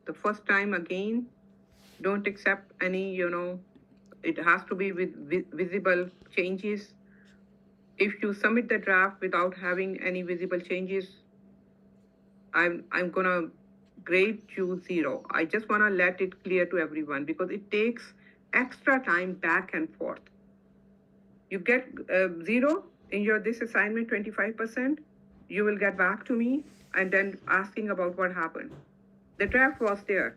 S2: The first time again, don't accept any, it has to be with visible changes. If you submit the draft without having any visible changes, I'm gonna grade you 0. I just wanna let it clear to everyone because it takes extra time back and forth. You get 0 in this assignment, 25%, you will get back to me and then asking about what happened. The draft was there.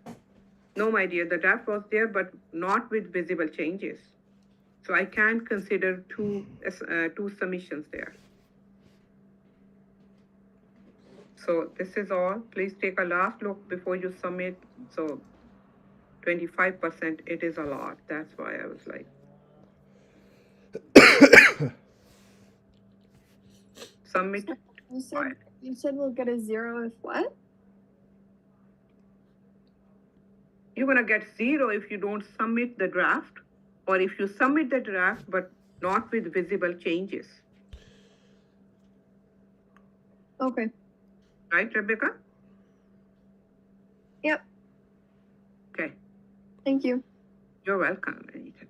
S2: No, my dear, the draft was there, but not with visible changes. So I can't consider two submissions there. So this is all. Please take a last look before you submit. So 25%, it is a lot. That's why I was like. Submit.
S16: You said we'll get a 0 if what?
S2: You're gonna get 0 if you don't submit the draft, or if you submit the draft but not with visible changes.
S16: Okay.
S2: Right, Rebecca?
S16: Yep.
S2: Okay.
S16: Thank you.
S2: You're welcome anytime.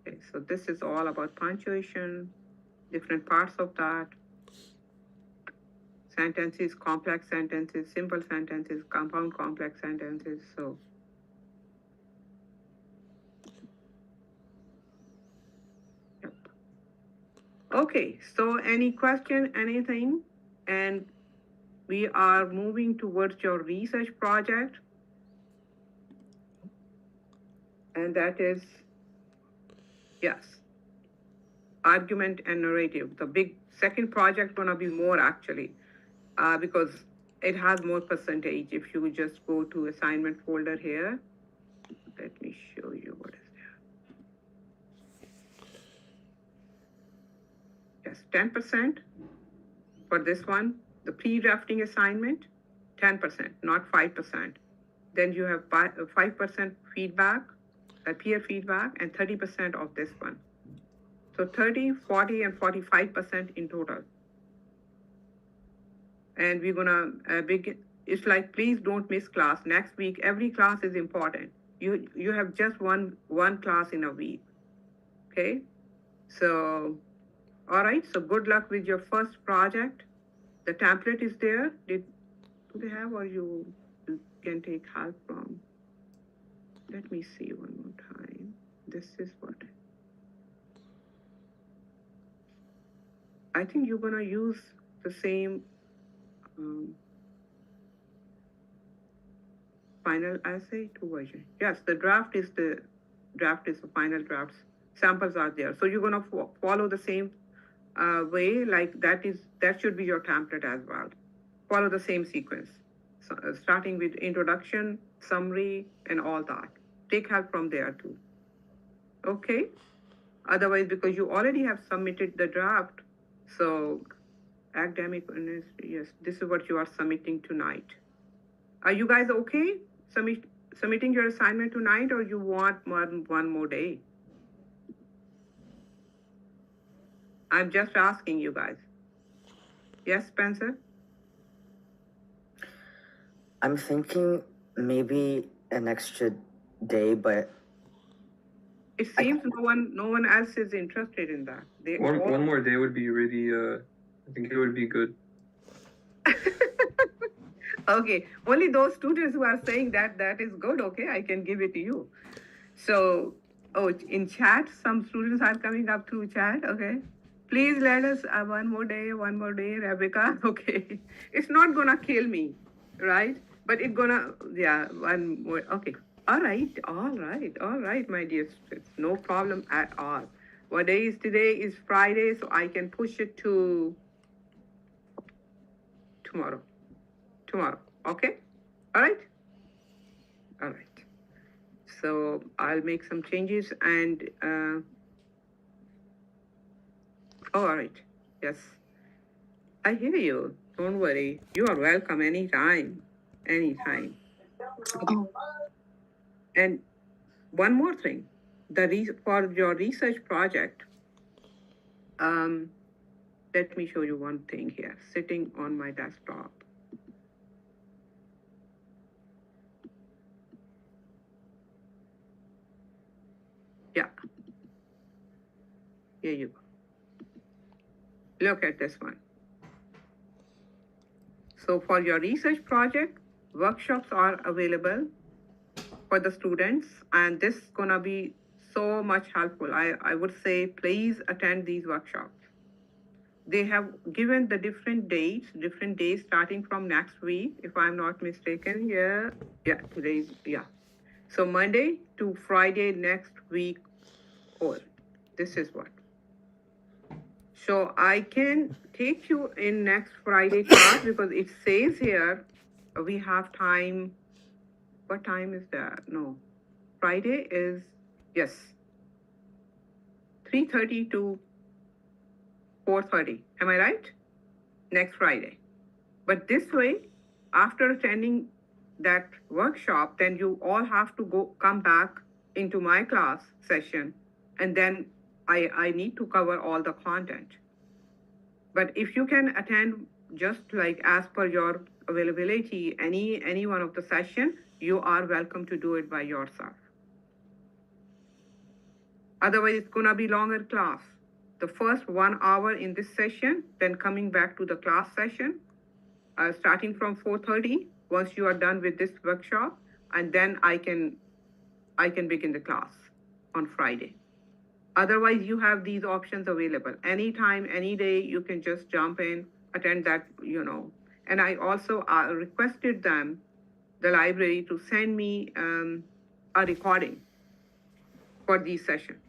S2: Okay, so this is all about punctuation, different parts of that. Sentences, complex sentences, simple sentences, compound complex sentences. So yep. Okay, so any question, anything? And we are moving towards your research project. And that is, yes, argument and narrative. The big second project gonna be more actually, because it has more percentage. If you just go to assignment folder here, let me show you what is there. Yes, 10% for this one. The pre-drafting assignment, 10%, not 5%. Then you have 5% feedback, peer feedback, and 30% of this one. So 30, 40, and 45% in total. And we're gonna begin. It's like, please don't miss class. Next week, every class is important. You have just one class in a week. Okay? So, all right. So good luck with your first project. The template is there. Do they have, or you can take help from? Let me see one more time. This is what I think you're gonna use the same final essay 2 version. Yes, the draft is the final drafts. Samples are there. So you're gonna follow the same way, like that should be your template as well. Follow the same sequence. So, starting with introduction, summary, and all that. Take help from there too. Okay? Otherwise, because you already have submitted the draft, so academic, yes, this is what you are submitting tonight. Are you guys okay submitting your assignment tonight, or you want one more day? I'm just asking you guys. Yes, Spencer?
S5: I'm thinking maybe an extra day, but
S2: it seems no one else is interested in that.
S6: One more day would be really, I think it would be good.
S2: Okay, only those students who are saying that is good. Okay, I can give it to you. So, in chat, some students are coming up through chat. Okay, please let us one more day, Rebecca. Okay, it's not gonna kill me, right? But it's gonna, yeah, one more. Okay, all right, my dear students, no problem at all. What day is today? Is Friday, so I can push it to tomorrow. Okay? All right? So I'll make some changes and, all right. Yes. I hear you. Don't worry. You are welcome anytime. And one more thing. For your research project, let me show you one thing here, sitting on my desktop. Yeah. Here you go. Look at this one. So for your research project, workshops are available for the students, and this is gonna be so much helpful. I would say, please attend these workshops. They have given the different days starting from next week, if I'm not mistaken. Yeah, So Monday to Friday next week, this is what. So I can take you in next Friday class because it says here we have time. What time is that? No, Friday is, yes, 3:30 to 4:30. Am I right? Next Friday. But this way, after attending that workshop, then you all have to come back into my class session, and then I need to cover all the content. But if you can attend just like as per your availability, any one of the session, you are welcome to do it by yourself. Otherwise, it's gonna be longer class. The first 1 hour in this session, then coming back to the class session, starting from 4:30. Once you are done with this workshop, and then I can begin the class on Friday. Otherwise, you have these options available. Anytime, any day, you can just jump in, attend that, And I also requested them, the library, to send me a recording for these sessions.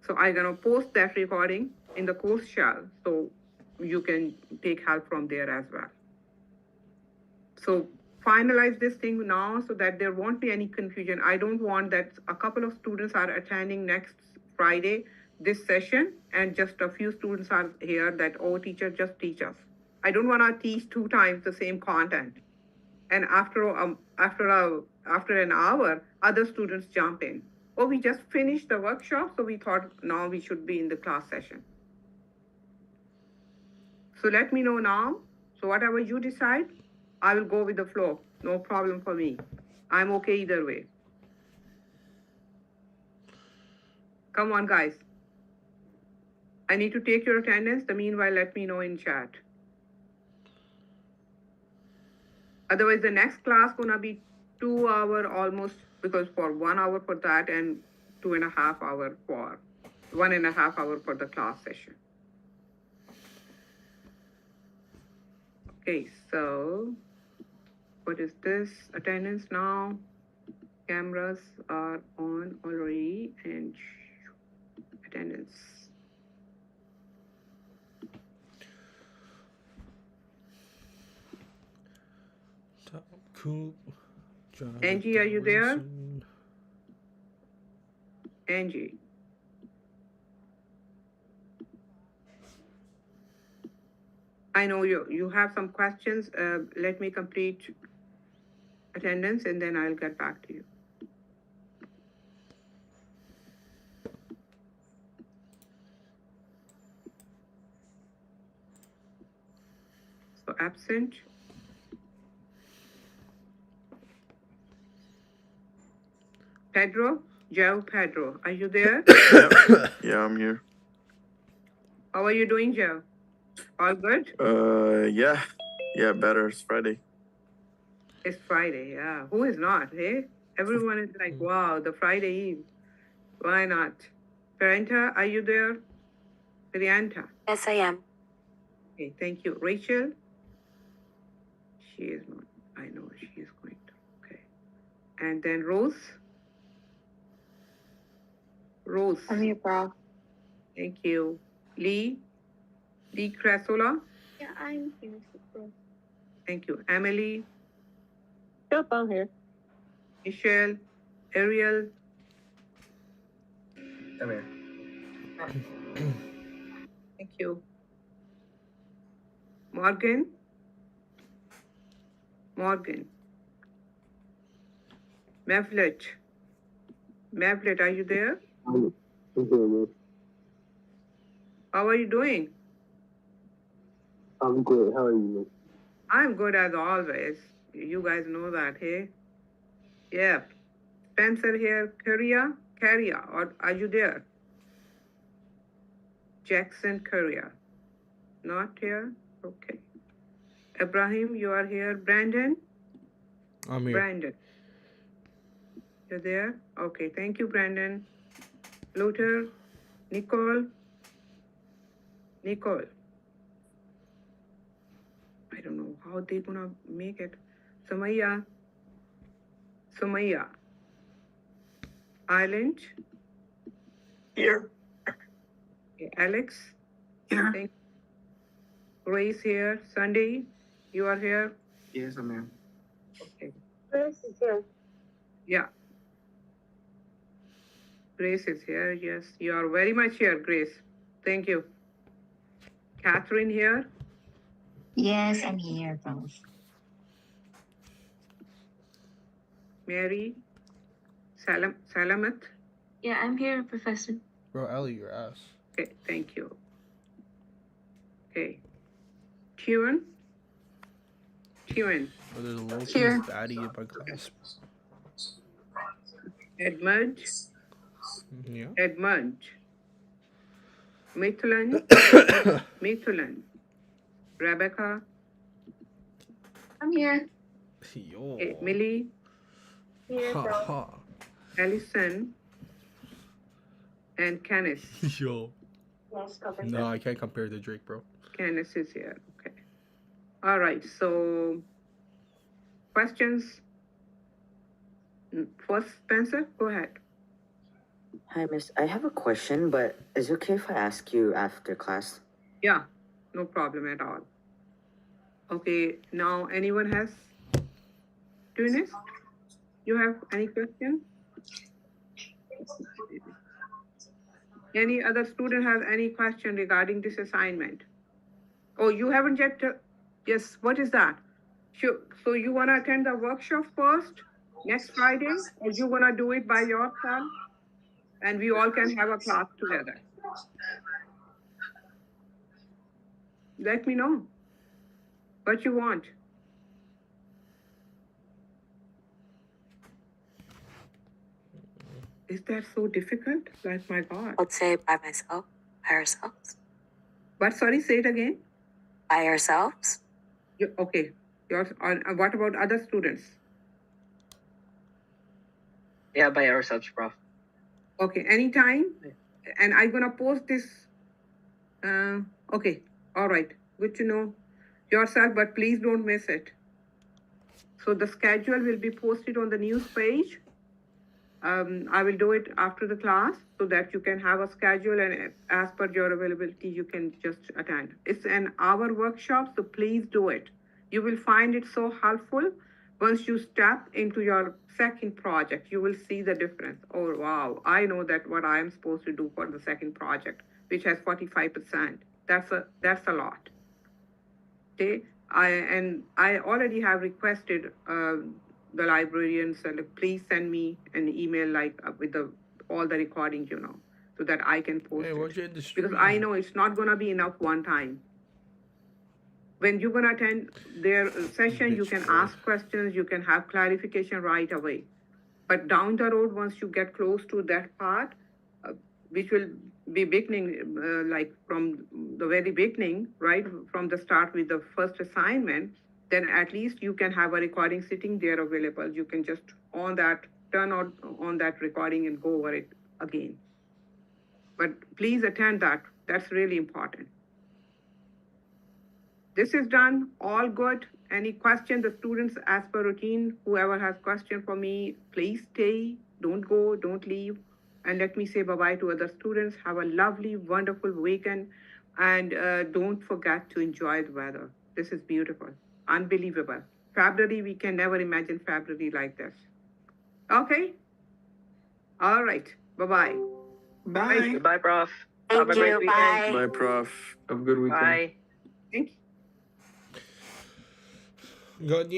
S2: So I'm gonna post that recording in the course shell, so you can take help from there as well. So finalize this thing now so that there won't be any confusion. I don't want that a couple of students are attending next Friday this session and just a few students are here that, oh, teacher, just teach us. I don't want to teach 2 times the same content. And after an hour, other students jump in. Oh, we just finished the workshop, so we thought now we should be in the class session. So let me know now. So whatever you decide, I will go with the flow. No problem for me. I'm okay either way. Come on, guys. I need to take your attendance. The meanwhile, let me know in chat. Otherwise, the next class gonna be 2 hour almost, because for 1 hour for that and 2.5 hour for 1.5 hour for the class session. Okay, so what is this? Attendance now. Cameras are on already and attendance.
S1: Cool.
S2: Angie, are you there? Angie. I know you have some questions. Let me complete attendance and then I'll get back to you. So absent. Pedro, Joe Pedro, are you there?
S17: Yeah, I'm here.
S2: How are you doing, Joe? All good?
S17: Yeah, better. It's Friday.
S2: It's Friday, yeah. Who is not, hey? Everyone is like, wow, the Friday Eve. Why not? Parenta, are you there? Prianta.
S18: Yes, I am.
S2: Okay, thank you. Rachel? She is not. I know she is going to. Okay. And then Rose? Rose.
S16: I'm here, bro.
S2: Thank you. Lee Crasola?
S16: Yeah, I'm here, bro.
S2: Thank you. Emily?
S9: Yep, I'm here.
S2: Michelle? Ariel?
S4: Come here.
S2: Thank you. Morgan? Mavlet? Mavlet, are you there? How are you doing?
S19: I'm good. How are you?
S2: I'm good as always. You guys know that, hey? Yeah. Spencer here. Carria, or are you there? Jackson Carria. Not here? Okay. Ibrahim, you are here. Brandon?
S1: I'm here.
S2: Brandon. You're there? Okay, thank you, Brandon. Luther? Nicole? I don't know how they're gonna make it. Sumaya? Island?
S4: Here.
S2: Okay, Alex?
S4: Here.
S2: Thank you. Grace here. Sunday, you are here?
S4: Yes, I'm here.
S2: Okay.
S16: Grace is here.
S2: Yeah. Grace is here. Yes, you are very much here, Grace. Thank you. Catherine here.
S14: Yes, I'm here, Prof.
S2: Mary? Salamat?
S11: Yeah, I'm here, Professor.
S1: Bro, Ellie, your ass.
S2: Okay, thank you. Okay. Tune? Tune.
S1: Bro, there's a low
S11: Here.
S1: baddie in my class.
S2: Edmund?
S1: Yeah.
S2: Edmund. Mithlan? Mithlan. Rebecca?
S11: I'm here.
S1: Yo.
S2: Millie?
S11: Here,
S1: Ha
S11: Prof.
S1: ha.
S2: Allison? And Kenneth.
S1: Yo.
S11: Yes, Professor.
S1: No, I can't compare to Drake, bro.
S2: Kenneth is here. Okay. All right. So, questions? First, Spencer, go ahead.
S5: Hi, Miss. I have a question, but is it okay if I ask you after class?
S2: Yeah, no problem at all. Okay. Now, anyone has Tunis? You have any question? Any other student has any question regarding this assignment? Oh, you haven't yet. Yes, what is that? Sure. So you want to attend the workshop first next Friday, or you want to do it by yourself? And we all can have a class together. Let me know what you want. Is that so difficult? Like, my God.
S18: I'd say by myself, by ourselves.
S2: But sorry, say it again.
S18: By ourselves?
S2: Okay. What about other students?
S10: Yeah, by ourselves, Prof.
S2: Okay, anytime. And I'm gonna post this. Okay, all right. Good to know yourself, but please don't miss it. So the schedule will be posted on the news page. I will do it after the class so that you can have a schedule, and as per your availability, you can just attend. It's an hour workshop, so please do it. You will find it so helpful. Once you step into your second project, you will see the difference. Oh, wow, I know that what I am supposed to do for the second project, which has 45%. That's a lot. Okay, I already have requested the librarians, please send me an email with all the recordings, so that I can post it. Because I know it's not gonna be enough one time. When you're gonna attend their session, you can ask questions, you can have clarification right away. But down the road, once you get close to that part, which will be beginning, from the very beginning, right, from the start with the first assignment, then at least you can have a recording sitting there available. You can just turn on that recording and go over it again. But please attend that. That's really important. This is done, all good. Any question, the students, as per routine, whoever has question for me, please stay, don't go, don't leave. And let me say bye-bye to other students. Have a lovely, wonderful weekend. And don't forget to enjoy the weather. This is beautiful, unbelievable. February, we can never imagine February like this. Okay? All right, bye-bye.
S4: Bye.
S10: Goodbye, Prof.
S18: Thank
S10: Have a great
S18: you.
S10: weekend.
S17: Bye, Prof.
S6: Have a good weekend.
S10: Bye.
S2: Thank you.
S1: Good, yeah.